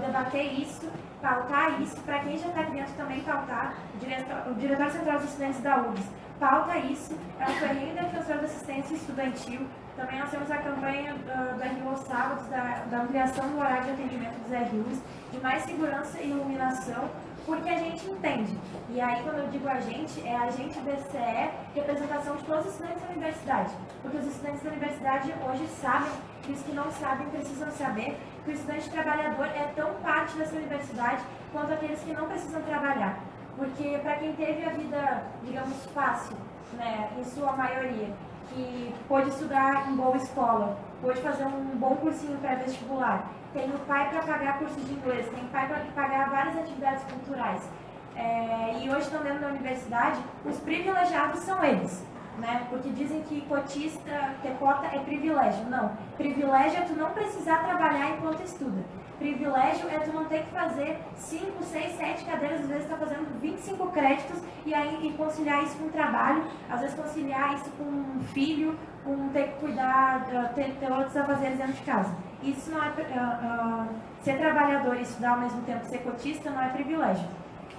debater isso, pautar isso, para quem já está aqui dentro também pautar, o diretor central dos estudantes da URGS pauta isso, é um ferrenho defensor da assistência estudantil. Também nós temos a campanha do RU aos sábados, da ampliação do horário de atendimento dos RUs, de mais segurança e iluminação, porque a gente entende. E aí, quando eu digo a gente, é a gente BCE, representação de todos os estudantes da universidade. Porque os estudantes da universidade hoje sabem, e os que não sabem precisam saber, que o estudante trabalhador é tão parte dessa universidade quanto aqueles que não precisam trabalhar. Porque para quem teve a vida, digamos, fácil, né, em sua maioria, que pôde estudar em boa escola, pôde fazer um bom cursinho pré-vestibular, tem o pai para pagar curso de inglês, tem o pai para pagar várias atividades culturais, e hoje estão dentro da universidade, os privilegiados são eles, né? Porque dizem que cotista, ter cota é privilégio. Não, privilégio é tu não precisar trabalhar enquanto estuda. Privilégio é tu não ter que fazer 5, 6, 7 cadeiras, às vezes está fazendo 25 créditos e conciliar isso com o trabalho, às vezes conciliar isso com um filho, com ter que cuidar, ter outros afazeres dentro de casa. Isso não é ser trabalhador e estudar ao mesmo tempo que ser cotista não é privilégio.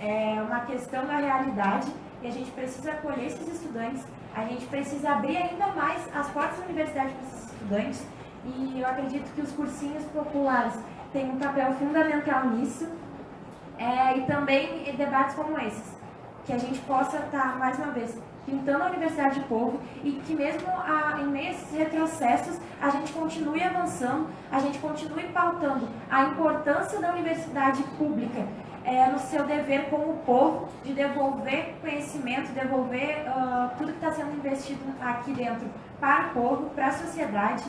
É uma questão da realidade e a gente precisa acolher esses estudantes, a gente precisa abrir ainda mais as portas da universidade para esses estudantes e eu acredito que os cursinhos populares têm um papel fundamental nisso. E também debates como esses, que a gente possa estar, mais uma vez, pintando a Universidade de Povo e que mesmo em meio a esses retrocessos, a gente continue avançando, a gente continue pautando a importância da universidade pública no seu dever com o povo, de devolver conhecimento, devolver tudo que está sendo investido aqui dentro para o povo, para a sociedade.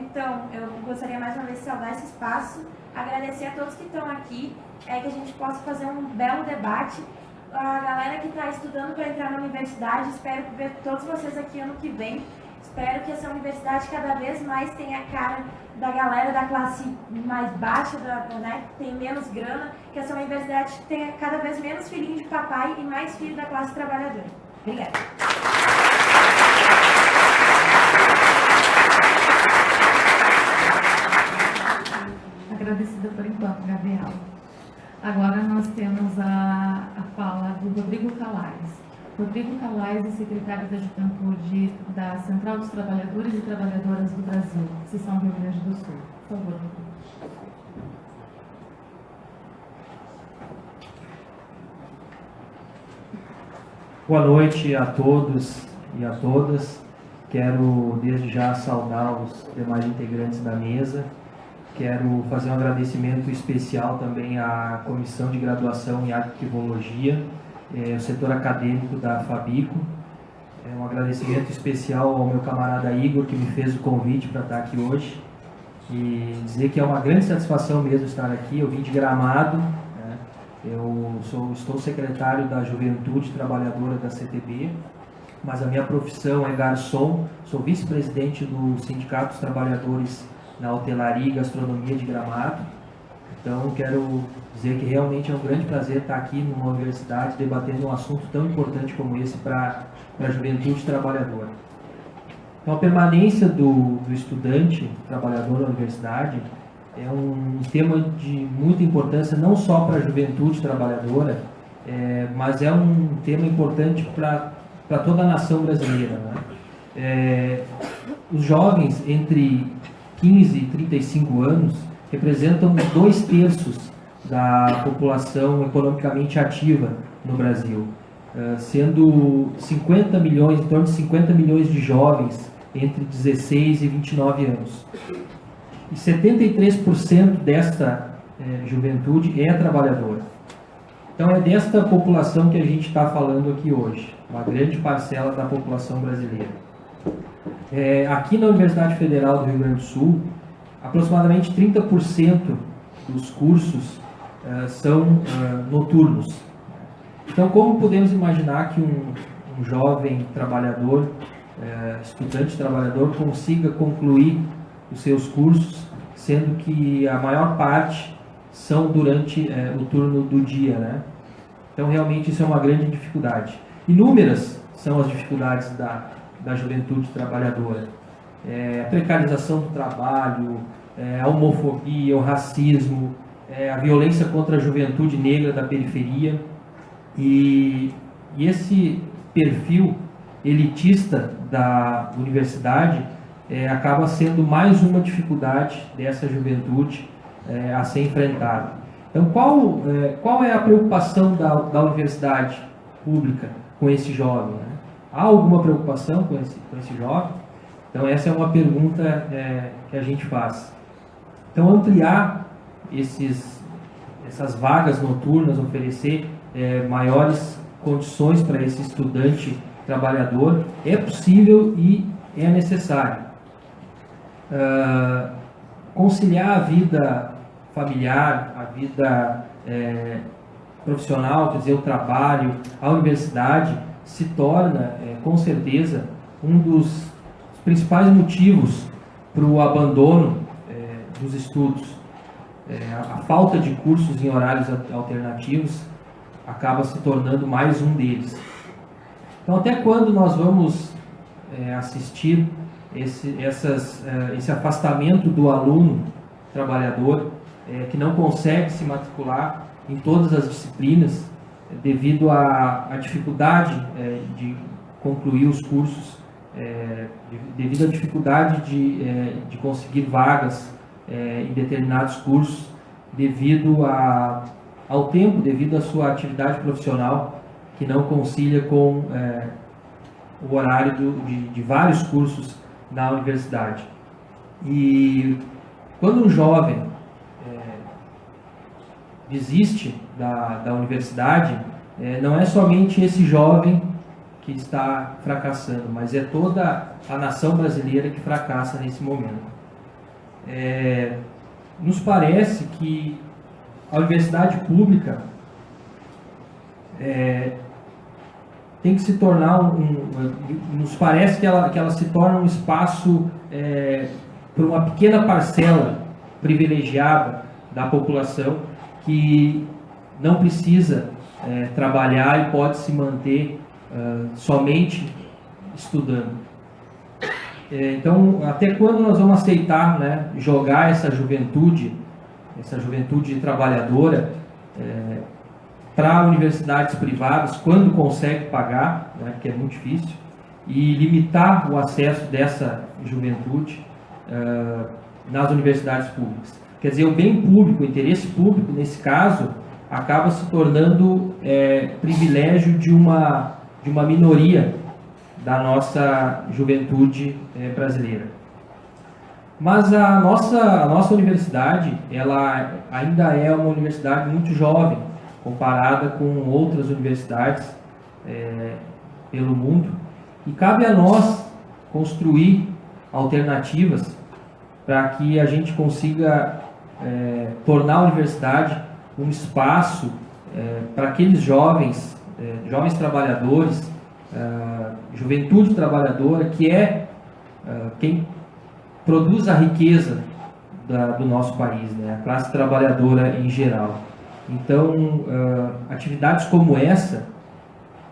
Então, eu gostaria mais uma vez de saudar esse espaço, agradecer a todos que estão aqui, que a gente possa fazer um belo debate. A galera que está estudando para entrar na universidade, espero ver todos vocês aqui ano que vem. Espero que essa universidade cada vez mais tenha a cara da galera da classe mais baixa, né, que tem menos grana, que essa universidade tenha cada vez menos filhinho de papai e mais filho da classe trabalhadora. Obrigada. Agradecida por enquanto, Gabriela. Agora nós temos a fala do Rodrigo Calais. Rodrigo Calais é secretário da Juventude da Central dos Trabalhadores e Trabalhadoras do Brasil, seção Rio Grande do Sul. Por favor, Rodrigo. Boa noite a todos e a todas. Quero desde já saudar os demais integrantes da mesa. Quero fazer um agradecimento especial também à Comissão de Graduação em Arquivologia, o setor acadêmico da Fabico. Um agradecimento especial ao meu camarada Igor, que me fez o convite para estar aqui hoje. E dizer que é uma grande satisfação mesmo estar aqui. Eu vim de Gramado, né? Estou secretário da Juventude Trabalhadora da CTB, mas a minha profissão é garçom. Sou vice-presidente do Sindicato dos Trabalhadores na Hotelaria e Gastronomia de Gramado. Então, quero dizer que realmente é um grande prazer estar aqui numa universidade debatendo um assunto tão importante como esse para a juventude trabalhadora. Então, a permanência do estudante trabalhador na universidade é um tema de muita importância, não só para a juventude trabalhadora, mas é um tema importante para toda a nação brasileira, né? Os jovens entre 15 e 35 anos representam 2/3 da população economicamente ativa no Brasil, sendo 50 milhões, em torno de 50 milhões de jovens entre 16 e 29 anos. E 73% desta juventude é trabalhadora. Então é desta população que a gente está falando aqui hoje, uma grande parcela da população brasileira. Aqui na Universidade Federal do Rio Grande do Sul, aproximadamente 30% dos cursos são noturnos. Então, como podemos imaginar que um jovem trabalhador, estudante trabalhador, consiga concluir os seus cursos, sendo que a maior parte são durante o turno do dia, né? Então, realmente, isso é uma grande dificuldade. Inúmeras são as dificuldades da juventude trabalhadora. A precarização do trabalho, a homofobia, o racismo, a violência contra a juventude negra da periferia. E esse perfil elitista da universidade acaba sendo mais uma dificuldade dessa juventude a ser enfrentada. Então, qual é a preocupação da universidade pública com esse jovem, né? Há alguma preocupação com esse jovem? Então, essa é uma pergunta que a gente faz. Então, ampliar essas vagas noturnas, oferecer maiores condições para esse estudante trabalhador, é possível e é necessário. Conciliar a vida familiar, a vida profissional, quer dizer, o trabalho, a universidade, se torna, com certeza, um dos principais motivos para o abandono dos estudos. A falta de cursos em horários alternativos acaba se tornando mais um deles. Então, até quando nós vamos assistir esse afastamento do aluno trabalhador que não consegue se matricular em todas as disciplinas devido à dificuldade de concluir os cursos, devido à dificuldade de conseguir vagas em determinados cursos, devido à ao tempo devido à sua atividade profissional, que não concilia com o horário de vários cursos na universidade. E quando um jovem desiste da universidade, não é somente esse jovem que está fracassando, mas é toda a nação brasileira que fracassa nesse momento. Nos parece que a universidade pública tem que se tornar nos parece que ela se torna um espaço para uma pequena parcela privilegiada da população que não precisa trabalhar e pode se manter somente estudando. Então, até quando nós vamos aceitar, né, jogar essa juventude trabalhadora para universidades privadas, quando consegue pagar, né, que é muito difícil, e limitar o acesso dessa juventude nas universidades públicas? Quer dizer, o bem público, o interesse público, nesse caso, acaba se tornando privilégio de uma minoria da nossa juventude brasileira. Mas a nossa universidade, ela ainda é uma universidade muito jovem, comparada com outras universidades pelo mundo, e cabe a nós construir alternativas para que a gente consiga tornar a universidade um espaço para aqueles jovens trabalhadores, juventude trabalhadora, que é quem produz a riqueza do nosso país, né? A classe trabalhadora em geral. Então, atividades como essa,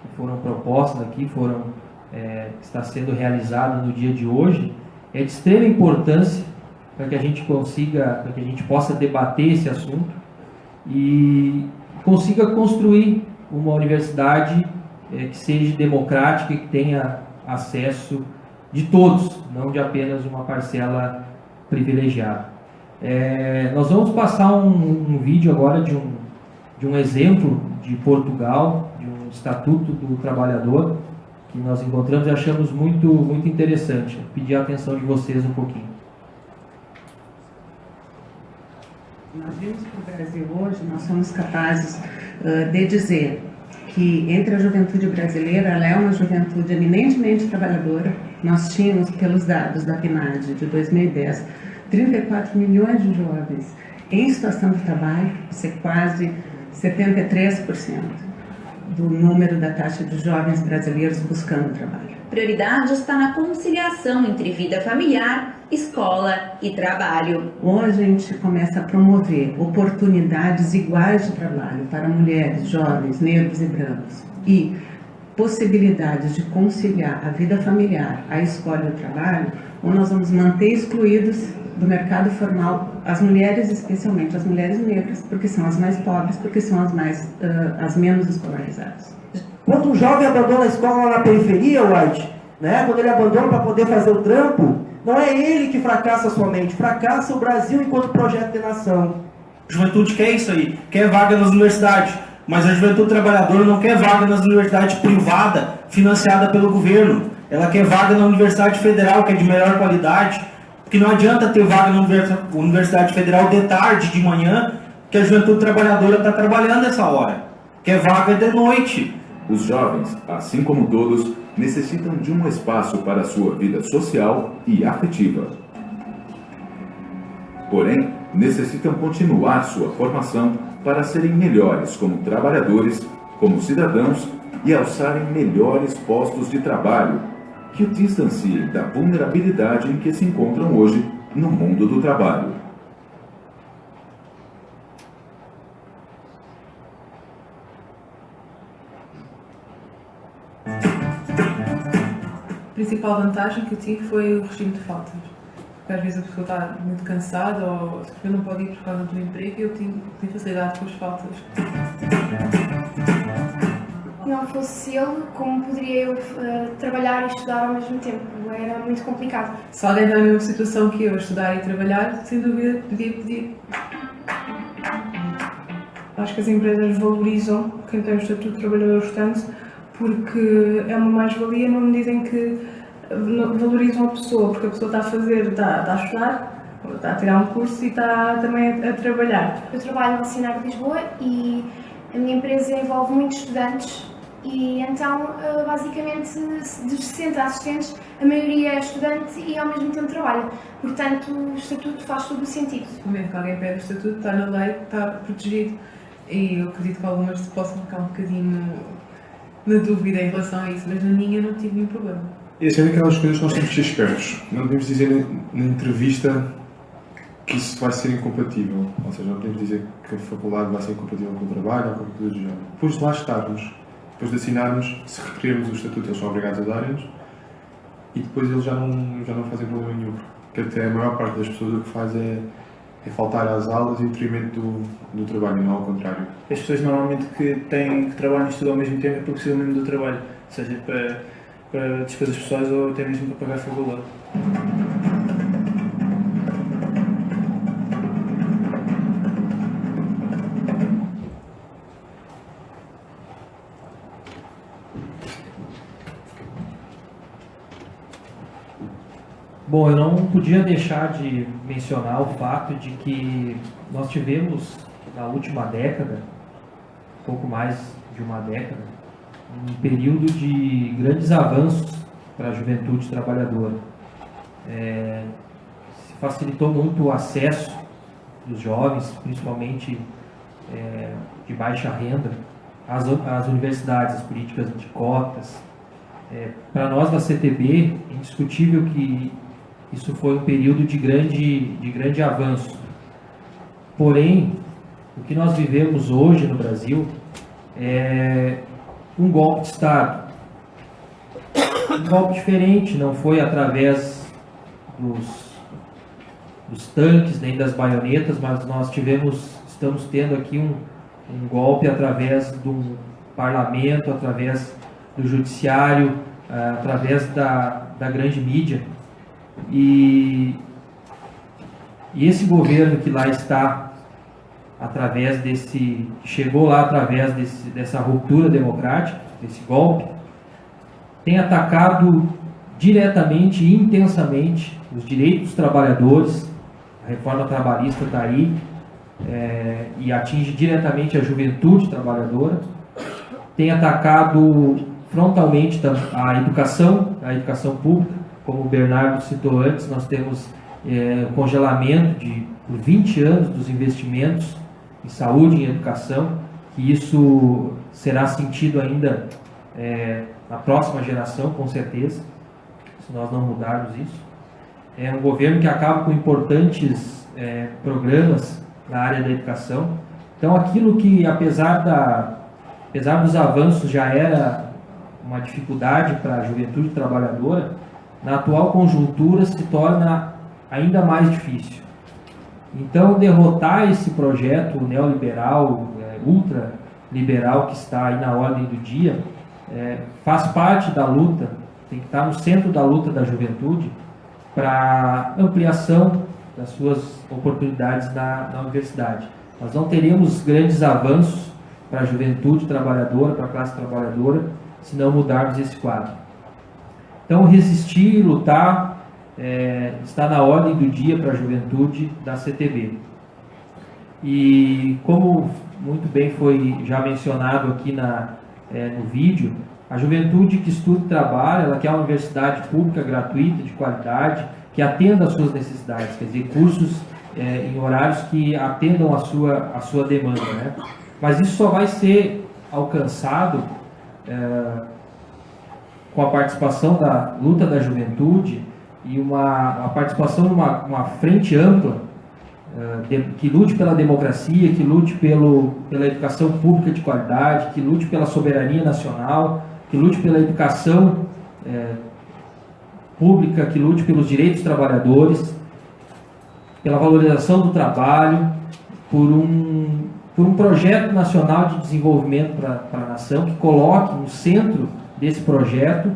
que foram propostas aqui, que está sendo realizada no dia de hoje, é de extrema importância para que a gente possa debater esse assunto e consiga construir uma universidade que seja democrática e que tenha acesso de todos, não de apenas uma parcela privilegiada. Nós vamos passar um vídeo agora de um exemplo de Portugal, de um Estatuto do Trabalhador, que nós encontramos e achamos muito, muito interessante. Vou pedir a atenção de vocês um pouquinho. Nós vimos que no Brasil hoje nós somos capazes de dizer que entre a juventude brasileira, ela é uma juventude eminentemente trabalhadora. Nós tínhamos, pelos dados da PNAD de 2010, 34 milhões de jovens em situação de trabalho, isso é quase 73% do número da taxa de jovens brasileiros buscando trabalho. Prioridade está na conciliação entre vida familiar, escola e trabalho. Hoje a gente começa a promover oportunidades iguais de trabalho para mulheres, jovens, negros e brancos e possibilidades de conciliar a vida familiar, a escola e o trabalho, ou nós vamos manter excluídos do mercado formal as mulheres, especialmente as mulheres negras, porque são as mais pobres, porque são as menos escolarizadas. Quando um jovem abandona a escola lá na periferia, White, né, quando ele abandona para poder fazer o trampo, não é ele que fracassa somente, fracassa o Brasil enquanto projeto de nação. A juventude quer isso aí, quer vaga nas universidades, mas a juventude trabalhadora não quer vaga nas universidades privadas financiadas pelo governo. Ela quer vaga na Universidade Federal, que é de melhor qualidade, porque não adianta ter vaga na Universidade Federal de tarde, de manhã, que a juventude trabalhadora está trabalhando essa hora. Quer vaga de noite. Os jovens, assim como todos, necessitam de um espaço para a sua vida social e afetiva. Porém, necessitam continuar sua formação para serem melhores como trabalhadores, como cidadãos e alçarem melhores postos de trabalho, que o distanciem da vulnerabilidade em que se encontram hoje no mundo do trabalho. A principal vantagem que eu tive foi o regime de faltas. Porque às vezes a pessoa está muito cansada ou eu não pode ir por causa do emprego e eu tive facilidade com as faltas. Não fosse ele, como poderia eu trabalhar e estudar ao mesmo tempo? Era muito complicado. Se alguém está na mesma situação que eu, estudar e trabalhar, sem dúvida podia pedir. Acho que as empresas valorizam quem tem o estatuto de trabalhador gestante, porque é uma mais-valia na medida em que valorizam a pessoa, porque a pessoa está a estudar, está a tirar um curso e está também a trabalhar. Eu trabalho no Cinar de Lisboa e a minha empresa envolve muitos estudantes e então, basicamente, dos 60 assistentes, a maioria é estudante e ao mesmo tempo trabalha. Portanto, o estatuto faz todo o sentido. No momento que alguém pede o estatuto, está na lei, está protegido. E eu acredito que algumas possam ficar um bocadinho na dúvida em relação a isso, mas na minha não tive nenhum problema. E essa é daquelas coisas que nós temos que ser espertos. Não podemos dizer na entrevista que isso vai ser incompatível. Ou seja, não podemos dizer que a faculdade vai ser incompatível com o trabalho ou com tudo do género. Depois de lá estarmos, depois de assinarmos, se requerermos o estatuto, eles são obrigados a dar-nos e depois eles já não fazem problema nenhum. Porque até a maior parte das pessoas o que faz é faltar às aulas em detrimento do trabalho, não ao contrário. As pessoas normalmente que trabalham e estudam ao mesmo tempo é porque precisam mesmo do trabalho, seja para despesas pessoais ou até mesmo para pagar a faculdade. Bom, eu não podia deixar de mencionar o fato de que nós tivemos, na última década, pouco mais de uma década, um período de grandes avanços para a juventude trabalhadora. Se facilitou muito o acesso dos jovens, principalmente de baixa renda, às universidades, as políticas de cotas. Para nós da CTB, é indiscutível que isso foi um período de grande avanço. Porém, o que nós vivemos hoje no Brasil é um golpe de Estado. Um golpe diferente, não foi através dos tanques nem das baionetas, mas nós estamos tendo aqui um golpe através do parlamento, através do judiciário, através da grande mídia. E esse governo que lá está, chegou lá através dessa ruptura democrática, desse golpe, tem atacado diretamente e intensamente os direitos dos trabalhadores. A reforma trabalhista está aí e atinge diretamente a juventude trabalhadora. Tem atacado frontalmente a educação pública. Como o Bernardo citou antes, nós temos congelamento por 20 anos dos investimentos em saúde e em educação, que isso será sentido ainda na próxima geração, com certeza, se nós não mudarmos isso. É um governo que acaba com importantes programas na área da educação. Então, aquilo que, apesar dos avanços, já era uma dificuldade para a juventude trabalhadora, na atual conjuntura se torna ainda mais difícil. Então, derrotar esse projeto neoliberal, ultraliberal que está aí na ordem do dia, faz parte da luta, tem que estar no centro da luta da juventude para ampliação das suas oportunidades na universidade. Nós não teremos grandes avanços para a juventude trabalhadora, para a classe trabalhadora, se não mudarmos esse quadro. Então, resistir e lutar está na ordem do dia para a juventude da CTB. E como muito bem foi já mencionado aqui no vídeo, a juventude que estuda e trabalha, ela quer uma universidade pública, gratuita, de qualidade, que atenda às suas necessidades, quer dizer, cursos em horários que atendam a sua demanda, né? Mas isso só vai ser alcançado com a participação da luta da juventude e uma participação numa frente ampla que lute pela democracia, que lute pela educação pública de qualidade, que lute pela soberania nacional, que lute pela educação pública, que lute pelos direitos dos trabalhadores, pela valorização do trabalho, por um projeto nacional de desenvolvimento para a nação, que coloque no centro desse projeto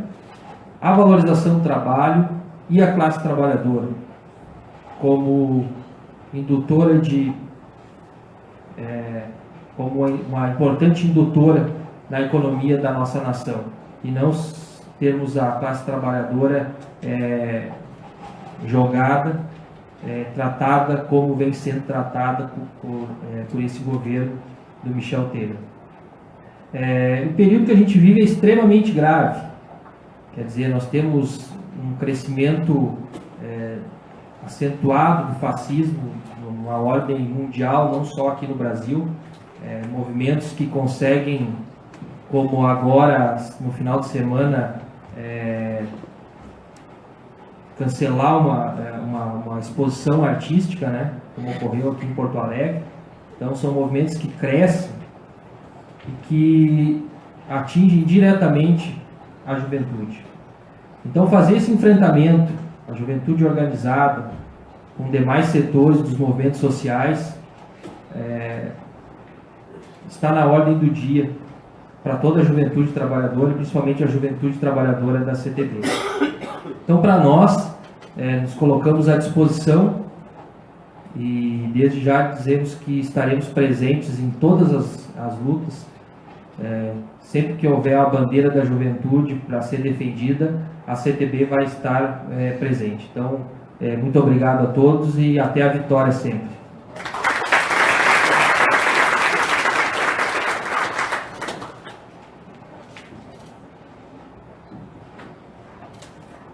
a valorização do trabalho e a classe trabalhadora como indutora de como uma importante indutora na economia da nossa nação, e não termos a classe trabalhadora jogada, tratada como vem sendo tratada por esse governo do Michel Temer. O período que a gente vive é extremamente grave. Quer dizer, nós temos um crescimento acentuado do fascismo, numa ordem mundial, não só aqui no Brasil, movimentos que conseguem, como agora, no final de semana, cancelar uma exposição artística, né, como ocorreu aqui em Porto Alegre. Então, são movimentos que crescem e que atingem diretamente a juventude. Então, fazer esse enfrentamento, a juventude organizada, com demais setores dos movimentos sociais, está na ordem do dia para toda a juventude trabalhadora, principalmente a juventude trabalhadora da CTB. Então, para nós, nos colocamos à disposição e desde já dizemos que estaremos presentes em todas as lutas. Sempre que houver a bandeira da juventude para ser defendida, a CTB vai estar presente. Então, muito obrigado a todos e até a vitória sempre.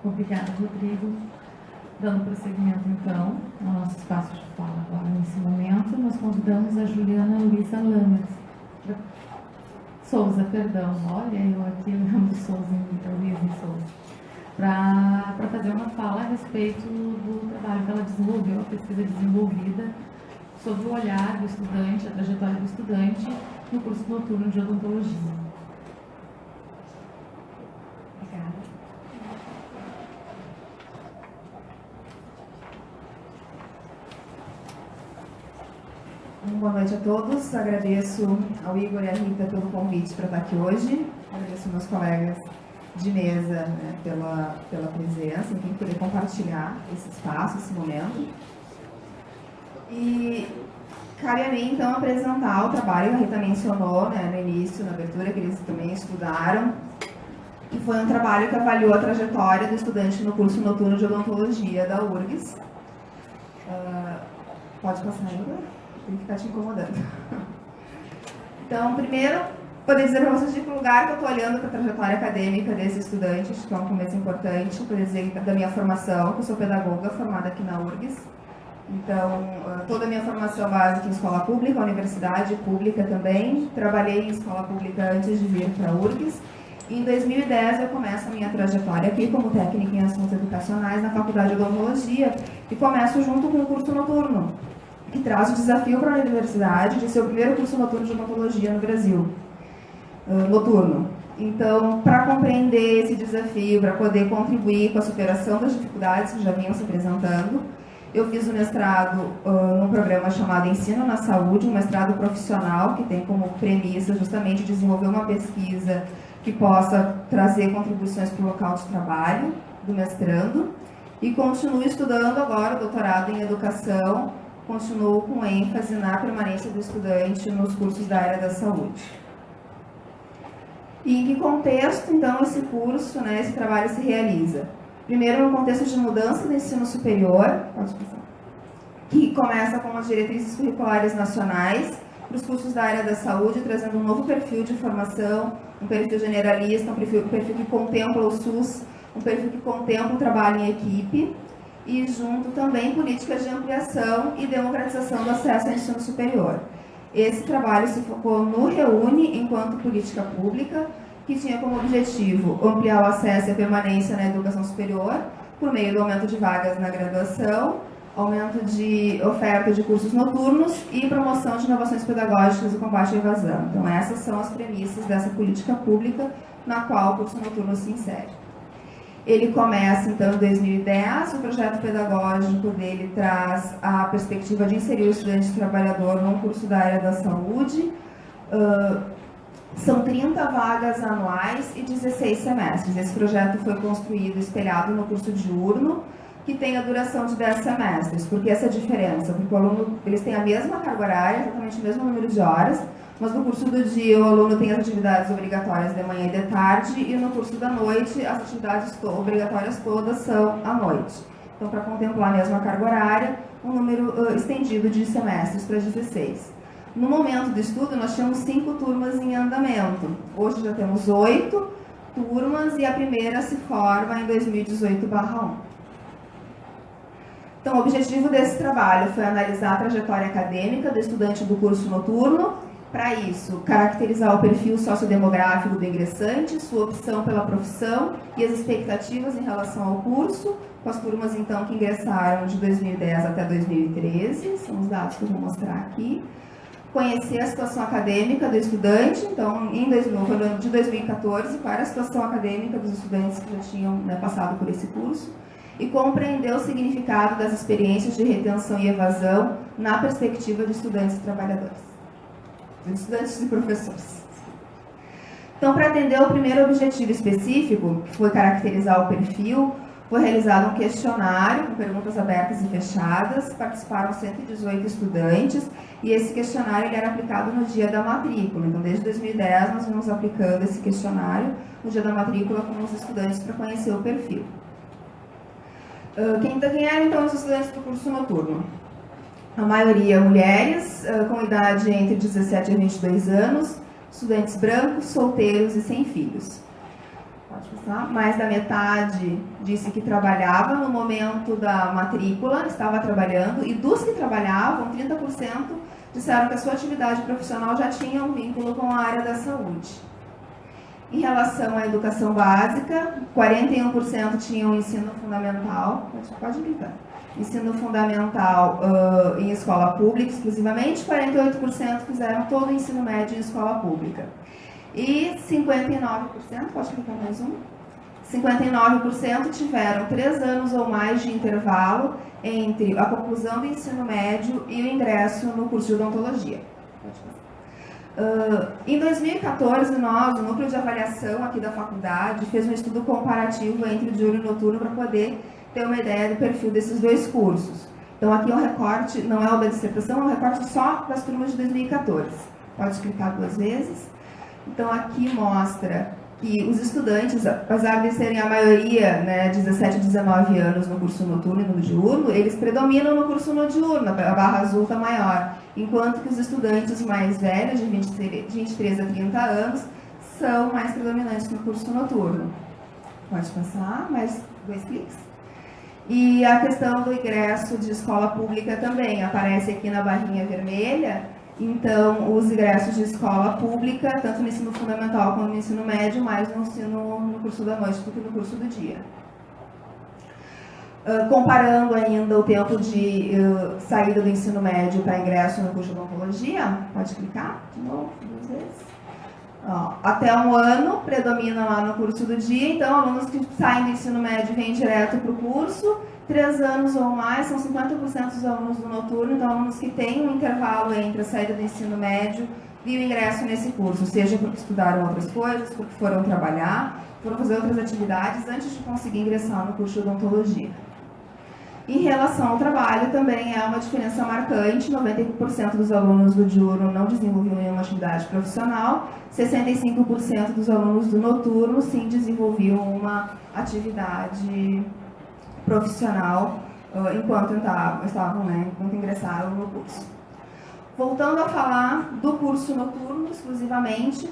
Obrigada, Rodrigo. Dando prosseguimento, então, ao nosso espaço de fala agora, nesse momento, nós convidamos a Juliana Luiza Lames. Souza, perdão. Olha, eu aqui lembro Souza, Luiza Souza. Para fazer uma fala a respeito do trabalho que ela desenvolveu, a pesquisa desenvolvida sobre o olhar do estudante, a trajetória do estudante no curso noturno de odontologia. Boa noite a todos. Agradeço ao Igor e à Rita pelo convite para estar aqui hoje. Agradeço aos meus colegas de mesa, né, pela presença, enfim, poder compartilhar esse espaço, esse momento. E cabe a mim, então, apresentar o trabalho que a Rita mencionou, né, no início, na abertura, que eles também estudaram. E foi um trabalho que avaliou a trajetória do estudante no curso noturno de odontologia da URGS. Pode passar, Igor? Tem que ficar te incomodando. Então, primeiro, poder dizer para vocês de que lugar que eu estou olhando para a trajetória acadêmica desse estudante, acho que é um começo importante, poder dizer da minha formação, que eu sou pedagoga formada aqui na URGS. Então, toda a minha formação básica em escola pública, universidade pública também. Trabalhei em escola pública antes de vir para a URGS. E em 2010 eu começo a minha trajetória aqui como técnica em assuntos educacionais na Faculdade de Odontologia e começo junto com o curso noturno, que traz o desafio para a universidade de ser o primeiro curso noturno de odontologia no Brasil, noturno. Então, para compreender esse desafio, para poder contribuir com a superação das dificuldades que já vinham se apresentando, eu fiz o mestrado num programa chamado Ensino na Saúde, um mestrado profissional que tem como premissa justamente desenvolver uma pesquisa que possa trazer contribuições para o local de trabalho do mestrando, e continuo estudando agora o doutorado em educação. Continuo com ênfase na permanência do estudante nos cursos da área da saúde. E em que contexto, então, esse curso, né, esse trabalho se realiza? Primeiro, no contexto de mudança do ensino superior, que começa com as diretrizes curriculares nacionais para os cursos da área da saúde, trazendo um novo perfil de formação, um perfil generalista, um perfil que contempla o SUS, um perfil que contempla o trabalho em equipe, e junto também políticas de ampliação e democratização do acesso ao ensino superior. Esse trabalho se focou no REUNE enquanto política pública, que tinha como objetivo ampliar o acesso e a permanência na educação superior por meio do aumento de vagas na graduação, aumento de oferta de cursos noturnos e promoção de inovações pedagógicas e combate à evasão. Então, essas são as premissas dessa política pública na qual o curso noturno se insere. Ele começa, então, em 2010, o projeto pedagógico dele traz a perspectiva de inserir o estudante trabalhador num curso da área da saúde. São 30 vagas anuais e 16 semestres. Esse projeto foi construído espelhado no curso diurno, que tem a duração de 10 semestres. Por que essa diferença? Porque o aluno, eles têm a mesma carga horária, exatamente o mesmo número de horas, mas no curso do dia o aluno tem as atividades obrigatórias de manhã e de tarde, e no curso da noite as atividades obrigatórias todas são à noite. Então, para contemplar a mesma carga horária, um número estendido de semestres para 16. No momento do estudo, nós tínhamos 5 turmas em andamento. Hoje já temos 8 turmas e a primeira se forma em 2018/1. Então, o objetivo desse trabalho foi analisar a trajetória acadêmica do estudante do curso noturno. Para isso, caracterizar o perfil sociodemográfico do ingressante, sua opção pela profissão e as expectativas em relação ao curso, com as turmas, então, que ingressaram de 2010 até 2013, são os dados que eu vou mostrar aqui. Conhecer a situação acadêmica do estudante, então, no ano de 2014, qual era a situação acadêmica dos estudantes que já tinham, né, passado por esse curso, e compreender o significado das experiências de retenção e evasão na perspectiva de estudantes e trabalhadores, de estudantes e professores. Então, para atender ao primeiro objetivo específico, que foi caracterizar o perfil, foi realizado um questionário com perguntas abertas e fechadas, participaram 118 estudantes, e esse questionário ele era aplicado no dia da matrícula. Então, desde 2010, nós vimos aplicando esse questionário no dia da matrícula com os estudantes para conhecer o perfil. Quem eram, então, os estudantes do curso noturno? A maioria mulheres, com idade entre 17 e 22 anos, estudantes brancos, solteiros e sem filhos. Pode passar. Mais da metade disse que trabalhava no momento da matrícula, estava trabalhando, e dos que trabalhavam, 30% disseram que a sua atividade profissional já tinha um vínculo com a área da saúde. Em relação à educação básica, 41% tinham ensino fundamental, pode clicar, ensino fundamental em escola pública exclusivamente, 48% fizeram todo o ensino médio em escola pública. E 59%, pode clicar mais um, 59% tiveram 3 anos ou mais de intervalo entre a conclusão do ensino médio e o ingresso no curso de odontologia. Em 2014, nós, o Núcleo de Avaliação aqui da faculdade, fez um estudo comparativo entre o diurno e o noturno para poder ter uma ideia do perfil desses dois cursos. Então, aqui é um recorte, não é o da dissertação, é um recorte só das turmas de 2014. Pode clicar 2 vezes. Então, aqui mostra que os estudantes, apesar de serem a maioria, né, 17 a 19 anos no curso noturno e no diurno, eles predominam no curso no diurno, a barra azul está maior, enquanto que os estudantes mais velhos, de 23 a 30 anos, são mais predominantes no curso noturno. Pode passar, mais 2 cliques. E a questão do ingresso de escola pública também aparece aqui na barrinha vermelha. Então, os ingressos de escola pública, tanto no ensino fundamental quanto no ensino médio, mais no curso da noite do que no curso do dia. Comparando ainda o tempo de saída do ensino médio para ingresso no curso de odontologia, pode clicar de novo, 2 vezes. Até 1 ano predomina lá no curso do dia, então alunos que saem do ensino médio vêm direto para o curso. 3 anos ou mais, são 50% dos alunos do noturno, então alunos que têm um intervalo entre a saída do ensino médio e o ingresso nesse curso, seja porque estudaram outras coisas, porque foram trabalhar, foram fazer outras atividades antes de conseguir ingressar no curso de odontologia. Em relação ao trabalho, também é uma diferença marcante, 90% dos alunos do diurno não desenvolviam nenhuma atividade profissional, 65% dos alunos do noturno sim desenvolviam uma atividade profissional enquanto estavam, né, enquanto ingressaram no curso. Voltando a falar do curso noturno exclusivamente,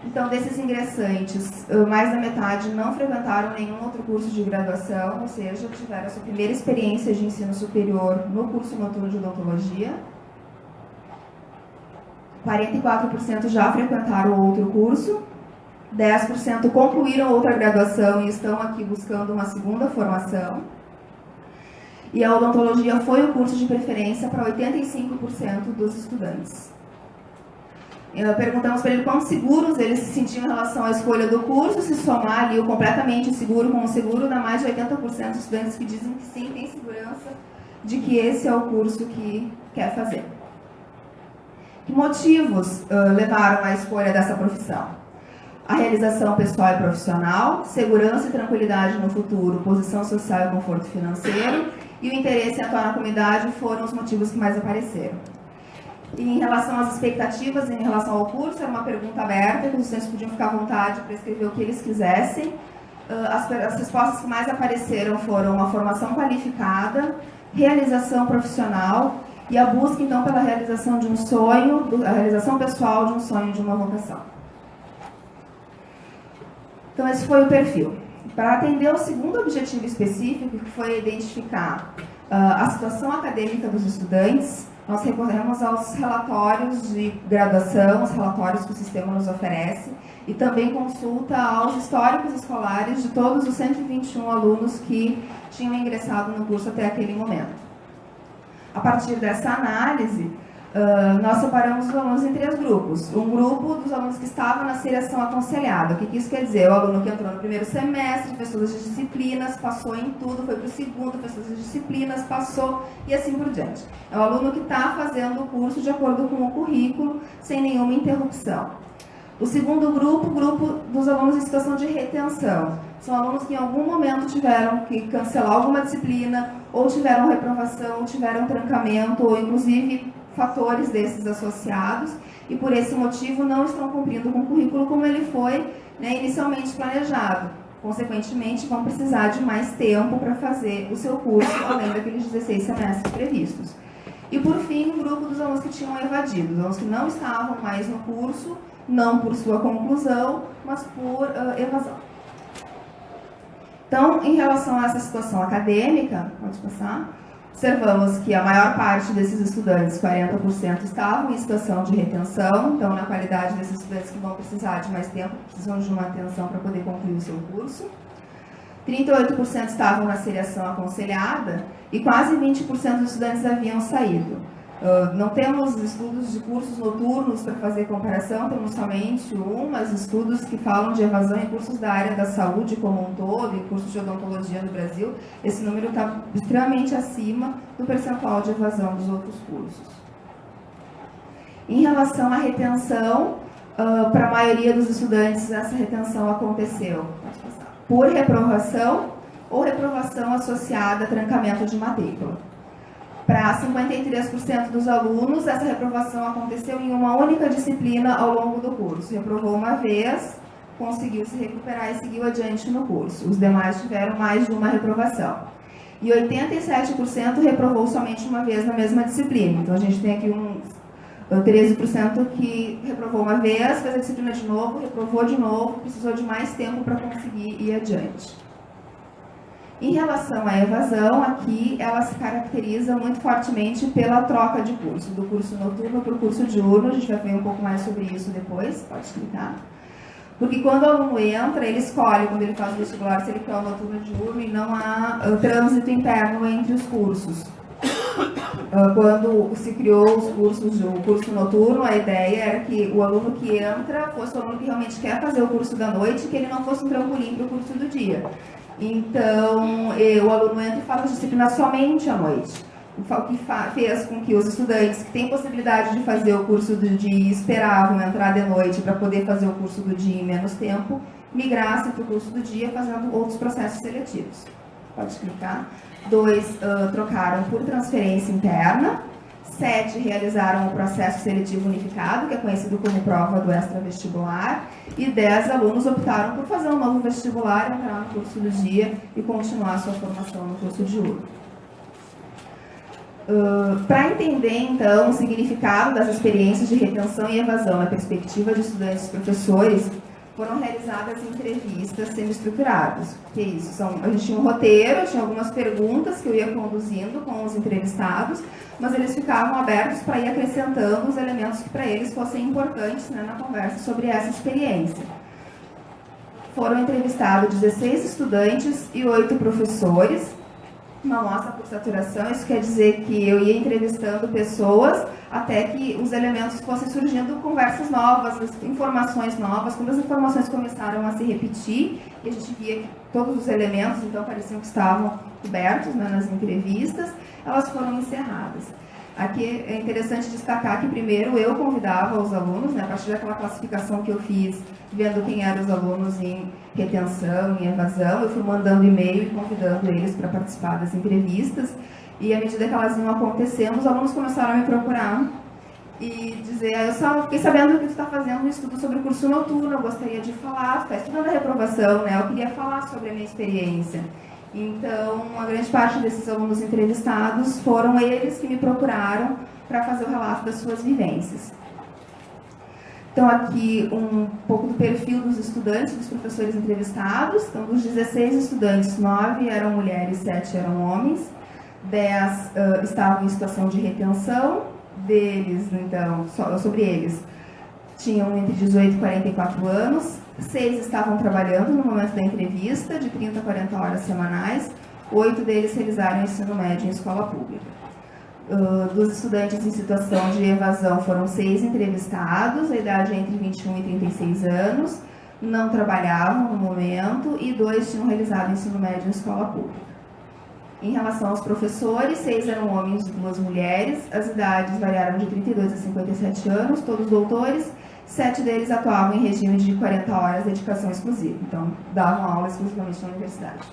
então desses ingressantes, mais da metade não frequentaram nenhum outro curso de graduação, ou seja, tiveram a sua primeira experiência de ensino superior no curso noturno de odontologia. 44% já frequentaram outro curso. 10% concluíram outra graduação e estão aqui buscando uma segunda formação. E a odontologia foi o curso de preferência para 85% dos estudantes. Perguntamos para ele quão seguros eles se sentiam em relação à escolha do curso. Se somar ali o completamente seguro com o seguro, dá mais de 80% dos estudantes que dizem que sim, tem segurança de que esse é o curso que quer fazer. Que motivos levaram à escolha dessa profissão? a realização pessoal e profissional, segurança e tranquilidade no futuro, posição social e conforto financeiro, e o interesse em atuar na comunidade foram os motivos que mais apareceram. E em relação às expectativas, em relação ao curso, era uma pergunta aberta, que os estudantes podiam ficar à vontade para escrever o que eles quisessem. As respostas que mais apareceram foram uma formação qualificada, realização profissional e a busca, então, pela realização de um sonho, a realização pessoal de um sonho, de uma vocação. Então, esse foi o perfil. Para atender o segundo objetivo específico, que foi identificar a situação acadêmica dos estudantes, nós recorremos aos relatórios de graduação, os relatórios que o sistema nos oferece, e também consulta aos históricos escolares de todos os 121 alunos que tinham ingressado no curso até aquele momento. A partir dessa análise, nós separamos os alunos em 3 grupos. Um grupo dos alunos que estavam na seleção aconselhada. O que isso quer dizer? O aluno que entrou no primeiro semestre, fez todas as disciplinas, passou em tudo, foi para o segundo, fez todas as disciplinas, passou e assim por diante. É o aluno que está fazendo o curso de acordo com o currículo, sem nenhuma interrupção. O segundo grupo, o grupo dos alunos em situação de retenção. São alunos que em algum momento tiveram que cancelar alguma disciplina, ou tiveram reprovação, ou tiveram trancamento, ou inclusive fatores desses associados, e por esse motivo não estão cumprindo com o currículo como ele foi, né, inicialmente planejado. Consequentemente, vão precisar de mais tempo para fazer o seu curso, além daqueles 16 semestres previstos. E por fim, o grupo dos alunos que tinham evadido, os alunos que não estavam mais no curso, não por sua conclusão, mas por evasão. Então, em relação a essa situação acadêmica, pode passar, observamos que a maior parte desses estudantes, 40%, estavam em situação de retenção, então na qualidade desses estudantes que vão precisar de mais tempo, precisam de uma atenção para poder concluir o seu curso. 38% estavam na seriação aconselhada e quase 20% dos estudantes haviam saído. Não temos estudos de cursos noturnos para fazer comparação, temos somente mas estudos que falam de evasão em cursos da área da saúde como um todo, em cursos de odontologia no Brasil. Esse número está extremamente acima do percentual de evasão dos outros cursos. Em relação à retenção, para a maioria dos estudantes, essa retenção aconteceu por reprovação ou reprovação associada a trancamento de matrícula. Para 53% dos alunos, essa reprovação aconteceu em uma única disciplina ao longo do curso. Reprovou uma vez, conseguiu se recuperar e seguiu adiante no curso. Os demais tiveram mais de uma reprovação. E 87% reprovou somente uma vez na mesma disciplina. Então, a gente tem aqui 13% que reprovou uma vez, fez a disciplina de novo, reprovou de novo, precisou de mais tempo para conseguir ir adiante. Em relação à evasão, aqui ela se caracteriza muito fortemente pela troca de curso, do curso noturno para o curso diurno. A gente vai ver um pouco mais sobre isso depois, pode clicar. Porque quando o aluno entra, ele escolhe, quando ele faz o vestibular, se ele quer o noturno ou diurno, e não há trânsito interno entre os cursos. Quando se criou os cursos, o curso noturno, a ideia era que o aluno que entra fosse o aluno que realmente quer fazer o curso da noite, que ele não fosse um trampolim para o curso do dia. Então, o aluno entra e faz a disciplina somente à noite. O que fez com que os estudantes que têm possibilidade de fazer o curso do dia e esperavam entrar de noite para poder fazer o curso do dia em menos tempo, migrassem para o curso do dia fazendo outros processos seletivos. Pode clicar. 2 trocaram por transferência interna. 7 realizaram o processo seletivo unificado, que é conhecido como prova do extra-vestibular, e 10 alunos optaram por fazer um novo vestibular, entrar no curso do dia e continuar a sua formação no curso diurno. Para entender, então, o significado das experiências de retenção e evasão na perspectiva de estudantes e professores, foram realizadas entrevistas semi-estruturadas. Que é isso? A gente tinha um roteiro, tinha algumas perguntas que eu ia conduzindo com os entrevistados, mas eles ficavam abertos para ir acrescentando os elementos que para eles fossem importantes, né, na conversa sobre essa experiência. Foram entrevistados 16 estudantes e 8 professores, uma amostra por saturação. Isso quer dizer que eu ia entrevistando pessoas até que os elementos fossem surgindo, conversas novas, informações novas. Quando as informações começaram a se repetir, e a gente via que todos os elementos então pareciam que estavam cobertos, né, nas entrevistas, elas foram encerradas. Aqui é interessante destacar que primeiro eu convidava os alunos, né, a partir daquela classificação que eu fiz, vendo quem eram os alunos em retenção, em evasão, eu fui mandando e-mail e convidando eles para participar das entrevistas, e à medida que elas iam acontecendo, os alunos começaram a me procurar e dizer, eu só fiquei sabendo que tu está fazendo um estudo sobre o curso noturno, eu gostaria de falar, tu está estudando a reprovação, né, eu queria falar sobre a minha experiência. Então, uma grande parte desses alunos entrevistados foram eles que me procuraram para fazer o relato das suas vivências. Então, aqui um pouco do perfil dos estudantes, dos professores entrevistados. Então, dos 16 estudantes, 9 eram mulheres, 7 eram homens, 10 estavam em situação de retenção. Deles, então, sobre eles, tinham entre 18 e 44 anos, 6 estavam trabalhando no momento da entrevista, de 30 a 40 horas semanais, 8 deles realizaram ensino médio em escola pública. Dos estudantes em situação de evasão foram 6 entrevistados, a idade é entre 21 e 36 anos, não trabalhavam no momento e 2 tinham realizado ensino médio em escola pública. Em relação aos professores, 6 eram homens e 2 mulheres, as idades variaram de 32 a 57 anos, todos doutores, 7 deles atuavam em regime de 40 horas de dedicação exclusiva, então davam aula exclusivamente na universidade.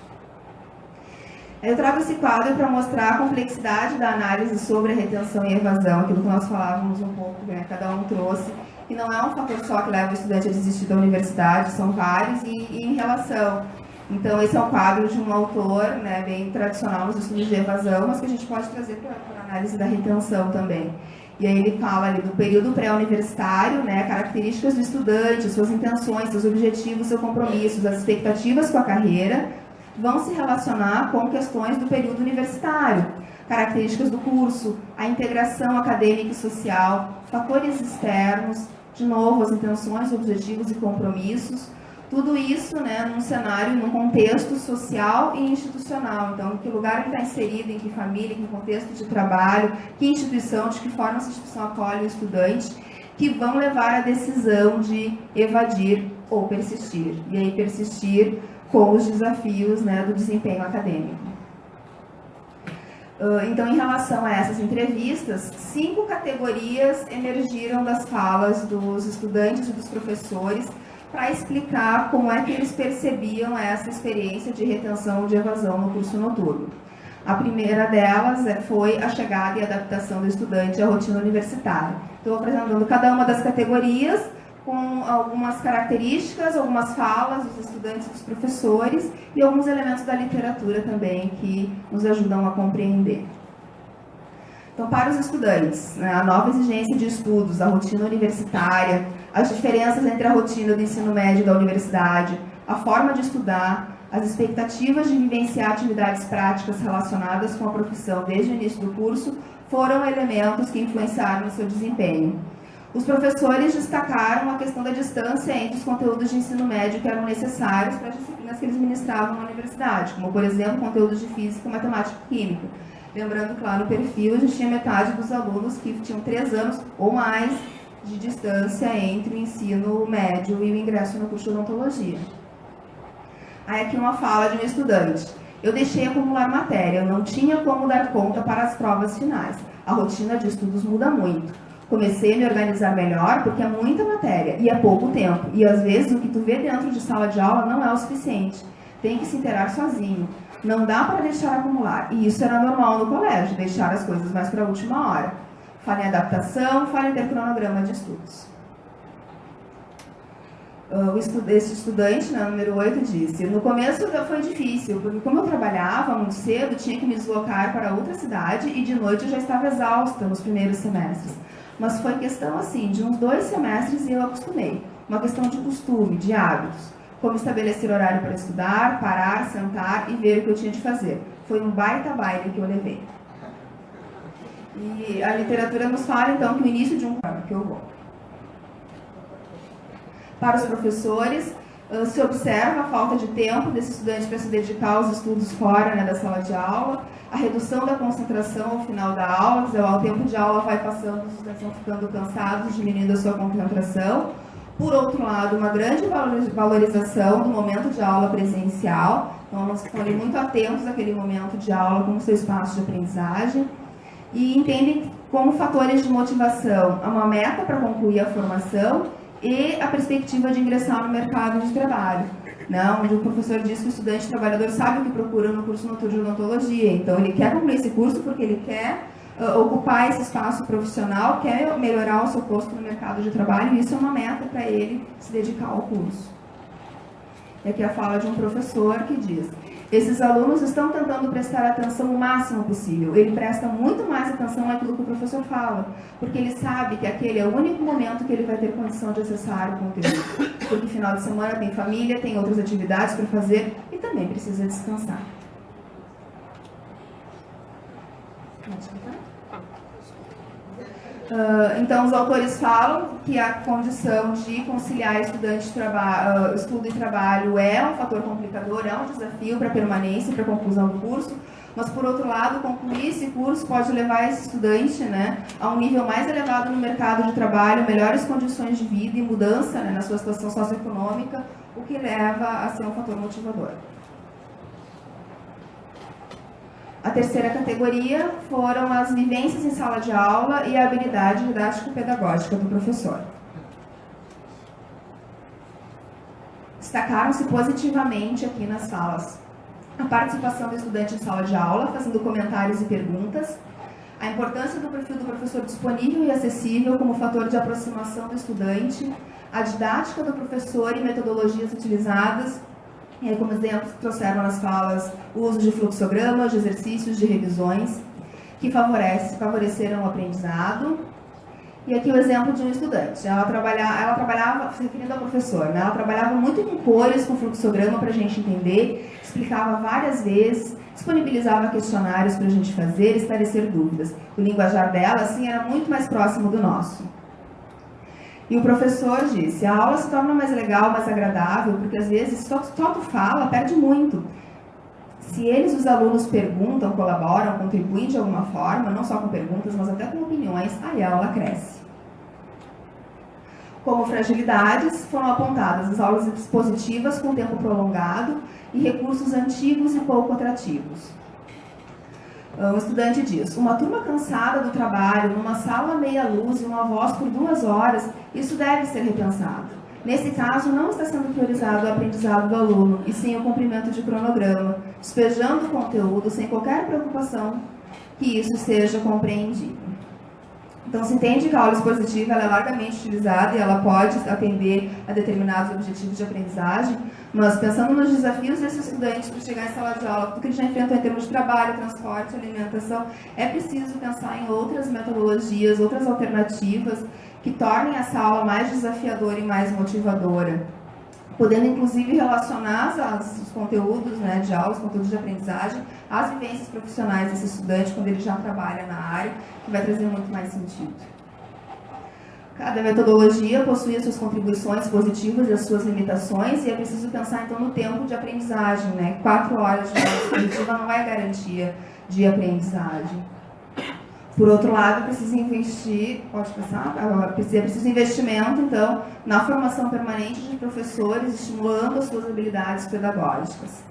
Eu trago esse quadro para mostrar a complexidade da análise sobre a retenção e evasão, aquilo que nós falávamos um pouco, né, cada um trouxe, e não é um fator só que leva o estudante a desistir da universidade, são vários, e em relação. Então, esse é um quadro de um autor, né, bem tradicional nos estudos de evasão, mas que a gente pode trazer para a análise da retenção também. E aí ele fala ali do período pré-universitário, né, características do estudante, suas intenções, seus objetivos, seus compromissos, as expectativas com a carreira, vão se relacionar com questões do período universitário, características do curso, a integração acadêmica e social, fatores externos, de novo, as intenções, objetivos e compromissos, tudo isso, né, num cenário, num contexto social e institucional. Então, em que lugar que está inserido, em que família, em que contexto de trabalho, que instituição, de que forma essa instituição acolhe o estudante, que vão levar à decisão de evadir ou persistir. E aí persistir com os desafios, né, do desempenho acadêmico. Então, em relação a essas entrevistas, 5 categorias emergiram das falas dos estudantes e dos professores para explicar como é que eles percebiam essa experiência de retenção ou de evasão no curso noturno. A primeira delas foi a chegada e adaptação do estudante à rotina universitária. Estou apresentando cada uma das categorias com algumas características, algumas falas dos estudantes e dos professores e alguns elementos da literatura também que nos ajudam a compreender. Então, para os estudantes, né, a nova exigência de estudos, a rotina universitária, as diferenças entre a rotina do ensino médio e da universidade, a forma de estudar, as expectativas de vivenciar atividades práticas relacionadas com a profissão desde o início do curso foram elementos que influenciaram no seu desempenho. Os professores destacaram a questão da distância entre os conteúdos de ensino médio que eram necessários para as disciplinas que eles ministravam na universidade, como, por exemplo, conteúdos de física, matemática e química. Lembrando, claro, o perfil, a gente tinha metade dos alunos que tinham 3 anos ou mais de distância entre o ensino médio e o ingresso no curso de odontologia. Aí aqui uma fala de um estudante. Eu deixei acumular matéria, eu não tinha como dar conta para as provas finais. A rotina de estudos muda muito. Comecei a me organizar melhor porque é muita matéria e é pouco tempo. E às vezes o que tu vê dentro de sala de aula não é o suficiente. Tem que se inteirar sozinho. Não dá para deixar acumular. E isso era normal no colégio, deixar as coisas mais para a última hora. Falha em adaptação, falha em ter cronograma de estudos. Esse estudante, né, número 8, disse: no começo foi difícil, porque como eu trabalhava muito cedo, tinha que me deslocar para outra cidade e de noite eu já estava exausta nos primeiros semestres. Mas foi questão assim, de uns 2 semestres e eu acostumei. Uma questão de costume, de hábitos. Como estabelecer horário para estudar, parar, sentar e ver o que eu tinha de fazer. Foi um baita baile que eu levei. E a literatura nos fala, então, que o início de um que eu vou. Para os professores, se observa a falta de tempo desse estudante para se dedicar aos estudos fora, né, da sala de aula, a redução da concentração ao final da aula, quer dizer, o tempo de aula vai passando, os estudantes vão ficando cansados, diminuindo a sua concentração. Por outro lado, uma grande valorização do momento de aula presencial, então nós estamos ali muito atentos àquele momento de aula como seu espaço de aprendizagem, e entendem como fatores de motivação, uma meta para concluir a formação e a perspectiva de ingressar no mercado de trabalho. Não, onde o professor diz que o estudante trabalhador sabe o que procura no curso noturno de odontologia, então ele quer concluir esse curso porque ele quer ocupar esse espaço profissional, quer melhorar o seu posto no mercado de trabalho, e isso é uma meta para ele se dedicar ao curso. E aqui a fala de um professor que diz: esses alunos estão tentando prestar atenção o máximo possível. Ele presta muito mais atenção naquilo que o professor fala, porque ele sabe que aquele é o único momento que ele vai ter condição de acessar o conteúdo. Porque final de semana tem família, tem outras atividades para fazer e também precisa descansar. Então, os autores falam que a condição de conciliar estudo e trabalho é um fator complicador, é um desafio para a permanência, para a conclusão do curso, mas, por outro lado, concluir esse curso pode levar esse estudante, né, a um nível mais elevado no mercado de trabalho, melhores condições de vida e mudança, né, na sua situação socioeconômica, o que leva a ser um fator motivador. A terceira categoria foram as vivências em sala de aula e a habilidade didático-pedagógica do professor. Destacaram-se positivamente aqui nas salas a participação do estudante em sala de aula, fazendo comentários e perguntas, a importância do perfil do professor disponível e acessível como fator de aproximação do estudante, a didática do professor e metodologias utilizadas. E aí, como exemplos, trouxeram nas falas o uso de fluxogramas, de exercícios, de revisões, que favoreceram o aprendizado. E aqui o exemplo de um estudante. Ela trabalhava, se referindo ao professor, né? Ela trabalhava muito com cores, com fluxograma para a gente entender, explicava várias vezes, disponibilizava questionários para a gente fazer, esclarecer dúvidas. O linguajar dela, assim, era muito mais próximo do nosso. E o professor disse: a aula se torna mais legal, mais agradável, porque às vezes só tu fala, perde muito. Se eles, os alunos, perguntam, colaboram, contribuem de alguma forma, não só com perguntas, mas até com opiniões, aí a aula cresce. Como fragilidades, foram apontadas as aulas expositivas com tempo prolongado e recursos antigos e pouco atrativos. O estudante diz: uma turma cansada do trabalho, numa sala à meia luz e uma voz por 2 horas, isso deve ser repensado. Nesse caso, não está sendo priorizado o aprendizado do aluno, e sim o cumprimento de cronograma, despejando o conteúdo sem qualquer preocupação que isso seja compreendido. Então, se entende que a aula expositiva ela é largamente utilizada e ela pode atender a determinados objetivos de aprendizagem, mas pensando nos desafios desses estudantes para chegar em sala de aula, tudo que eles já enfrentam em termos de trabalho, transporte, alimentação, é preciso pensar em outras metodologias, outras alternativas que tornem essa aula mais desafiadora e mais motivadora, podendo inclusive relacionar os conteúdos, né, de aula, os conteúdos de aprendizagem, às vivências profissionais desse estudante quando ele já trabalha na área, que vai trazer muito mais sentido. Cada metodologia possui as suas contribuições positivas e as suas limitações, e é preciso pensar então no tempo de aprendizagem, né? 4 horas de aula expositiva não é garantia de aprendizagem. Por outro lado, precisa investir, pode passar? É preciso investimento, então, na formação permanente de professores, estimulando as suas habilidades pedagógicas.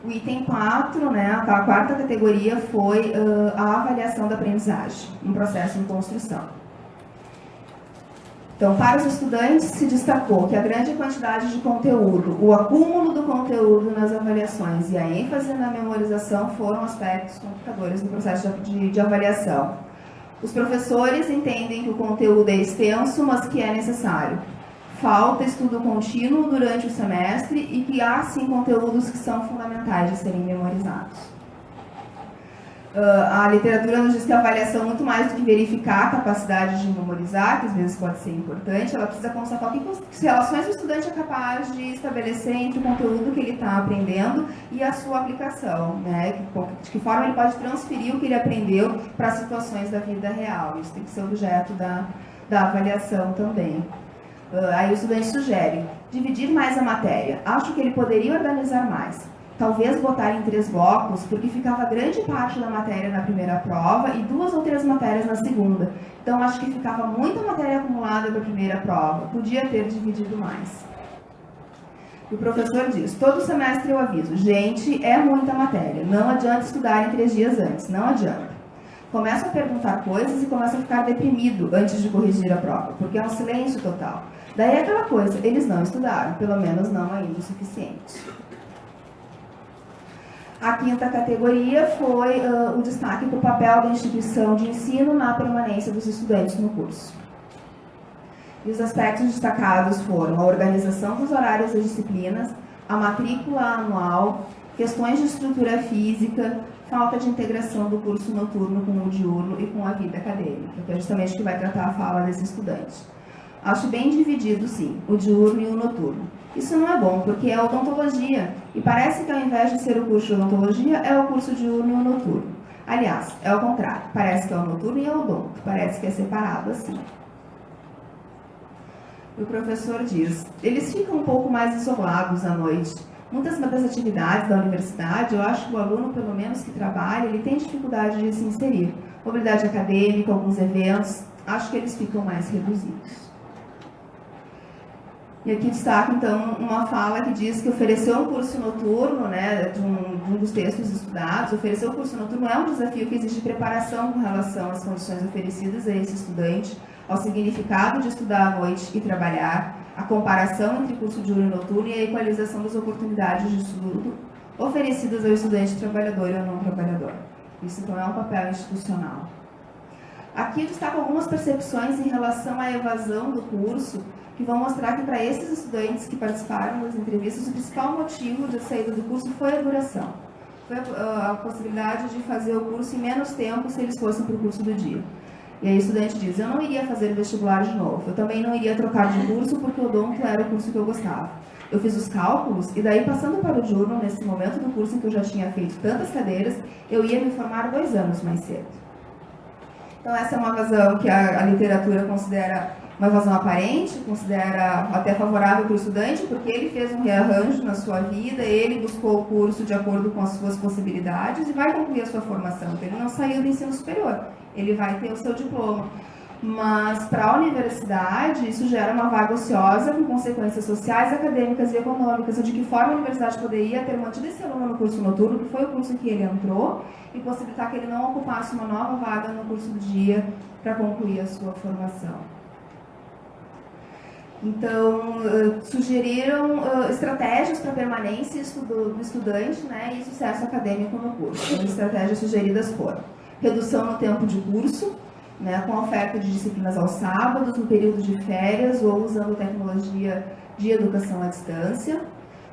O item 4, né, a 4ª categoria, foi a avaliação da aprendizagem, um processo em construção. Então, para os estudantes, se destacou que a grande quantidade de conteúdo, o acúmulo do conteúdo nas avaliações e a ênfase na memorização foram aspectos complicadores do processo de avaliação. Os professores entendem que o conteúdo é extenso, mas que é necessário. Falta estudo contínuo durante o semestre e que há, sim, conteúdos que são fundamentais de serem memorizados. A literatura nos diz que a avaliação, muito mais do que verificar a capacidade de memorizar, que às vezes pode ser importante, ela precisa constatar que relações o estudante é capaz de estabelecer entre o conteúdo que ele está aprendendo e a sua aplicação, né? De que forma ele pode transferir o que ele aprendeu para situações da vida real. Isso tem que ser objeto da avaliação também. Aí o estudante sugere dividir mais a matéria. Acho que ele poderia organizar mais. Talvez botar em 3 blocos, porque ficava grande parte da matéria na primeira prova e 2 ou 3 matérias na segunda. Então, acho que ficava muita matéria acumulada para a primeira prova. Podia ter dividido mais. E o professor diz: todo semestre eu aviso, gente, é muita matéria. Não adianta estudar em 3 dias antes, não adianta. começam a perguntar coisas e começam a ficar deprimido antes de corrigir a prova, porque é um silêncio total. Daí é aquela coisa, eles não estudaram, pelo menos não ainda o suficiente. A quinta categoria foi o destaque para o papel da instituição de ensino na permanência dos estudantes no curso. E os aspectos destacados foram a organização dos horários das disciplinas, a matrícula anual, questões de estrutura física, falta de integração do curso noturno com o diurno e com a vida acadêmica, que é justamente o que vai tratar a fala desse estudante. Acho bem dividido, sim, o diurno e o noturno. Isso não é bom, porque é odontologia, e parece que ao invés de ser o curso de odontologia, é o curso diurno e o noturno. Aliás, é o contrário, parece que é o noturno e é o odonto, parece que é separado assim. O professor diz, eles ficam um pouco mais isolados à noite. Muitas das atividades da universidade, eu acho que o aluno, pelo menos que trabalha, ele tem dificuldade de se inserir. Mobilidade acadêmica, alguns eventos, acho que eles ficam mais reduzidos. E aqui destaco, então, uma fala que diz que oferecer um curso noturno, né, de um dos textos estudados, oferecer um curso noturno é um desafio que exige preparação com relação às condições oferecidas a esse estudante, ao significado de estudar à noite e trabalhar, a comparação entre curso diurno e noturno e a equalização das oportunidades de estudo oferecidas ao estudante trabalhador e ao não trabalhador. Isso, então, é um papel institucional. Aqui eu destaco algumas percepções em relação à evasão do curso, que vão mostrar que para esses estudantes que participaram das entrevistas, o principal motivo da saída do curso foi a duração. Foi a possibilidade de fazer o curso em menos tempo se eles fossem para o curso do dia. E aí o estudante diz, eu não iria fazer vestibular de novo, eu também não iria trocar de curso porque o odonto era o curso que eu gostava. Eu fiz os cálculos e daí passando para o diurno, nesse momento do curso em que eu já tinha feito tantas cadeiras, eu ia me formar 2 anos mais cedo. Então essa é uma razão que a literatura considera uma evasão aparente, considera até favorável para o estudante, porque ele fez um rearranjo na sua vida, ele buscou o curso de acordo com as suas possibilidades e vai concluir a sua formação. Então, ele não saiu do ensino superior, ele vai ter o seu diploma. Mas, para a universidade, isso gera uma vaga ociosa com consequências sociais, acadêmicas e econômicas. De que forma a universidade poderia ter mantido esse aluno no curso noturno, que foi o curso em que ele entrou, e possibilitar que ele não ocupasse uma nova vaga no curso do dia para concluir a sua formação. Então, sugeriram estratégias para permanência do estudante, né, e sucesso acadêmico no curso. As estratégias sugeridas foram redução no tempo de curso, né, com a oferta de disciplinas aos sábados, no período de férias ou usando tecnologia de educação à distância,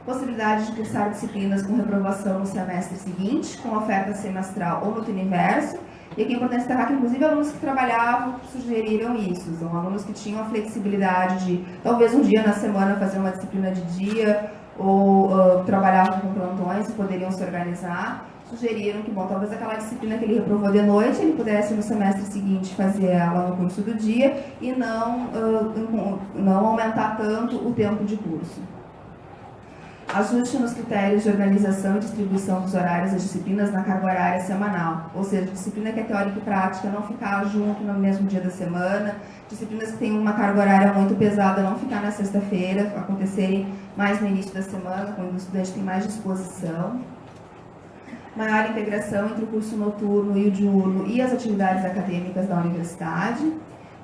possibilidade de cursar disciplinas com reprovação no semestre seguinte, com oferta semestral ou no Tuniverso. E aqui é importante destacar que, inclusive, alunos que trabalhavam sugeriram isso. São alunos que tinham a flexibilidade de, talvez um dia na semana, fazer uma disciplina de dia, ou trabalhavam com plantões e poderiam se organizar. Sugeriram que, bom, talvez aquela disciplina que ele reprovou de noite, ele pudesse no semestre seguinte fazer ela no curso do dia e não aumentar tanto o tempo de curso. Ajuste nos critérios de organização e distribuição dos horários das disciplinas na carga horária semanal, ou seja, disciplina que é teórica e prática não ficar junto no mesmo dia da semana, disciplinas que têm uma carga horária muito pesada não ficar na sexta-feira, acontecerem mais no início da semana, quando o estudante tem mais disposição. Maior integração entre o curso noturno e o diurno e as atividades acadêmicas da universidade.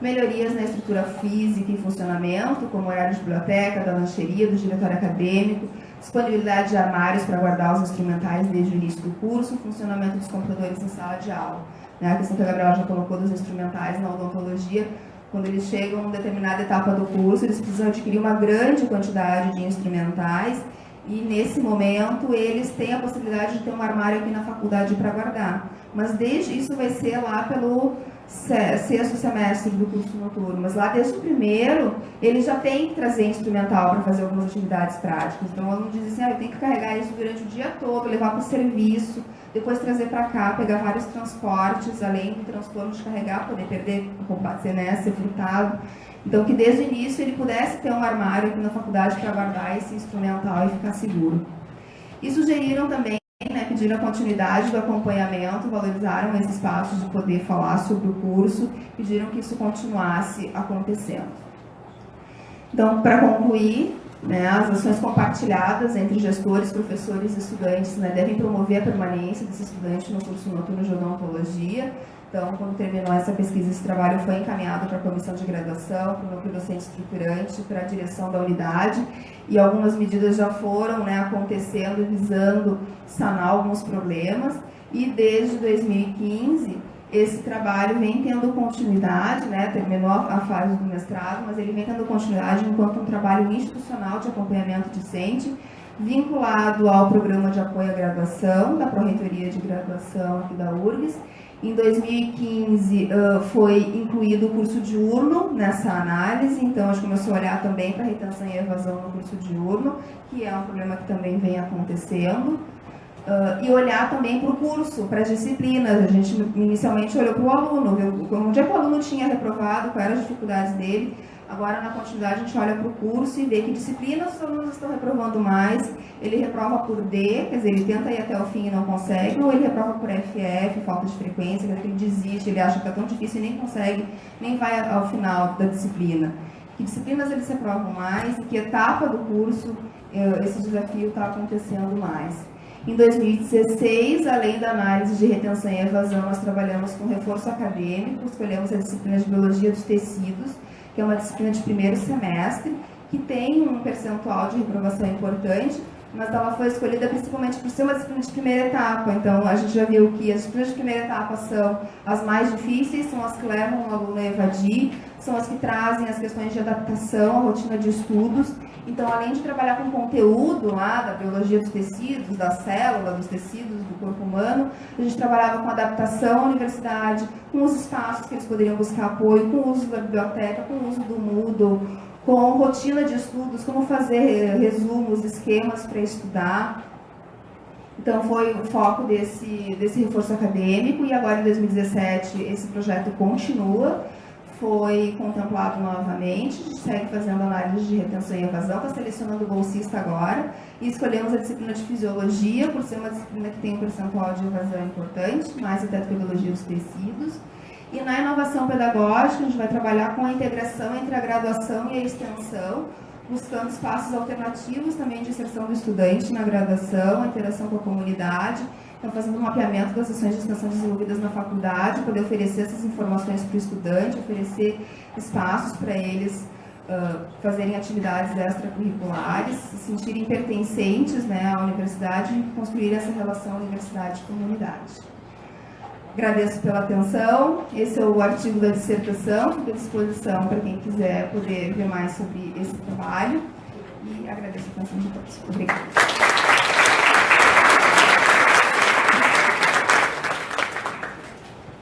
Melhorias na estrutura física e funcionamento, como horário de biblioteca, da lancheria, do diretório acadêmico, disponibilidade de armários para guardar os instrumentais desde o início do curso, funcionamento dos computadores em sala de aula. A questão que a Gabriela já colocou dos instrumentais na odontologia, quando eles chegam em uma determinada etapa do curso, eles precisam adquirir uma grande quantidade de instrumentais e, nesse momento, eles têm a possibilidade de ter um armário aqui na faculdade para guardar. Mas desde isso vai ser lá pelo sexto semestre do curso noturno, mas lá desde o primeiro ele já tem que trazer instrumental para fazer algumas atividades práticas. Então o aluno diz assim, eu tenho que carregar isso durante o dia todo, levar para o serviço, depois trazer para cá, pegar vários transportes, além do transtorno de carregar, poder perder, ser furtado. Então que desde o início ele pudesse ter um armário aqui na faculdade para guardar esse instrumental e ficar seguro. E sugeriram também, pediram a continuidade do acompanhamento, valorizaram esse espaço de poder falar sobre o curso, pediram que isso continuasse acontecendo. Então, para concluir, as ações compartilhadas entre gestores, professores e estudantes devem promover a permanência desse estudante no curso noturno de odontologia, Então, quando terminou essa pesquisa, esse trabalho foi encaminhado para a comissão de graduação, para o núcleo docente estruturante, para a direção da unidade, e algumas medidas já foram, né, acontecendo, visando sanar alguns problemas, e desde 2015, esse trabalho vem tendo continuidade, né, terminou a fase do mestrado, mas ele vem tendo continuidade enquanto um trabalho institucional de acompanhamento discente, vinculado ao programa de apoio à graduação, da Pró-Reitoria de Graduação aqui da URGS. Em 2015 foi incluído o curso diurno nessa análise, então a gente começou a olhar também para retenção e evasão no curso diurno, que é um problema que também vem acontecendo. E olhar também para o curso, para as disciplinas. A gente inicialmente olhou para o aluno, viu onde é que o aluno tinha reprovado, quais eram as dificuldades dele. Agora, na continuidade, a gente olha para o curso e vê que disciplinas os alunos estão reprovando mais. Ele reprova por D, quer dizer, ele tenta ir até o fim e não consegue, ou ele reprova por FF, falta de frequência, ele desiste, ele acha que é tão difícil e nem consegue, nem vai ao final da disciplina. Que disciplinas eles reprovam mais e que etapa do curso esse desafio está acontecendo mais. Em 2016, além da análise de retenção e evasão, nós trabalhamos com reforço acadêmico, escolhemos a disciplina de Biologia dos Tecidos, que é uma disciplina de primeiro semestre, que tem um percentual de reprovação importante, mas ela foi escolhida principalmente por ser uma disciplina de primeira etapa. Então, a gente já viu que as disciplinas de primeira etapa são as mais difíceis, são as que levam o aluno a evadir, são as que trazem as questões de adaptação, a rotina de estudos. Então, além de trabalhar com conteúdo lá da biologia dos tecidos, da célula, dos tecidos, do corpo humano, a gente trabalhava com adaptação à universidade, com os espaços que eles poderiam buscar apoio, com o uso da biblioteca, com o uso do Moodle, com rotina de estudos, como fazer resumos, esquemas para estudar. Então, foi o foco desse reforço acadêmico, e agora, em 2017, esse projeto continua. Foi contemplado novamente, a gente segue fazendo análise de retenção e evasão, está selecionando o bolsista agora, e escolhemos a disciplina de Fisiologia, por ser uma disciplina que tem um percentual de evasão importante, mais até do que a Biologia dos Tecidos. E na inovação pedagógica, a gente vai trabalhar com a integração entre a graduação e a extensão, buscando espaços alternativos também de inserção do estudante na graduação, a interação com a comunidade. Então, fazendo um mapeamento das ações de extensão desenvolvidas na faculdade, poder oferecer essas informações para o estudante, oferecer espaços para eles fazerem atividades extracurriculares, se sentirem pertencentes, né, à universidade e construir essa relação universidade-comunidade. Agradeço pela atenção. Esse é o artigo da dissertação, fico à disposição para quem quiser poder ver mais sobre esse trabalho. E agradeço a atenção de todos. Obrigada.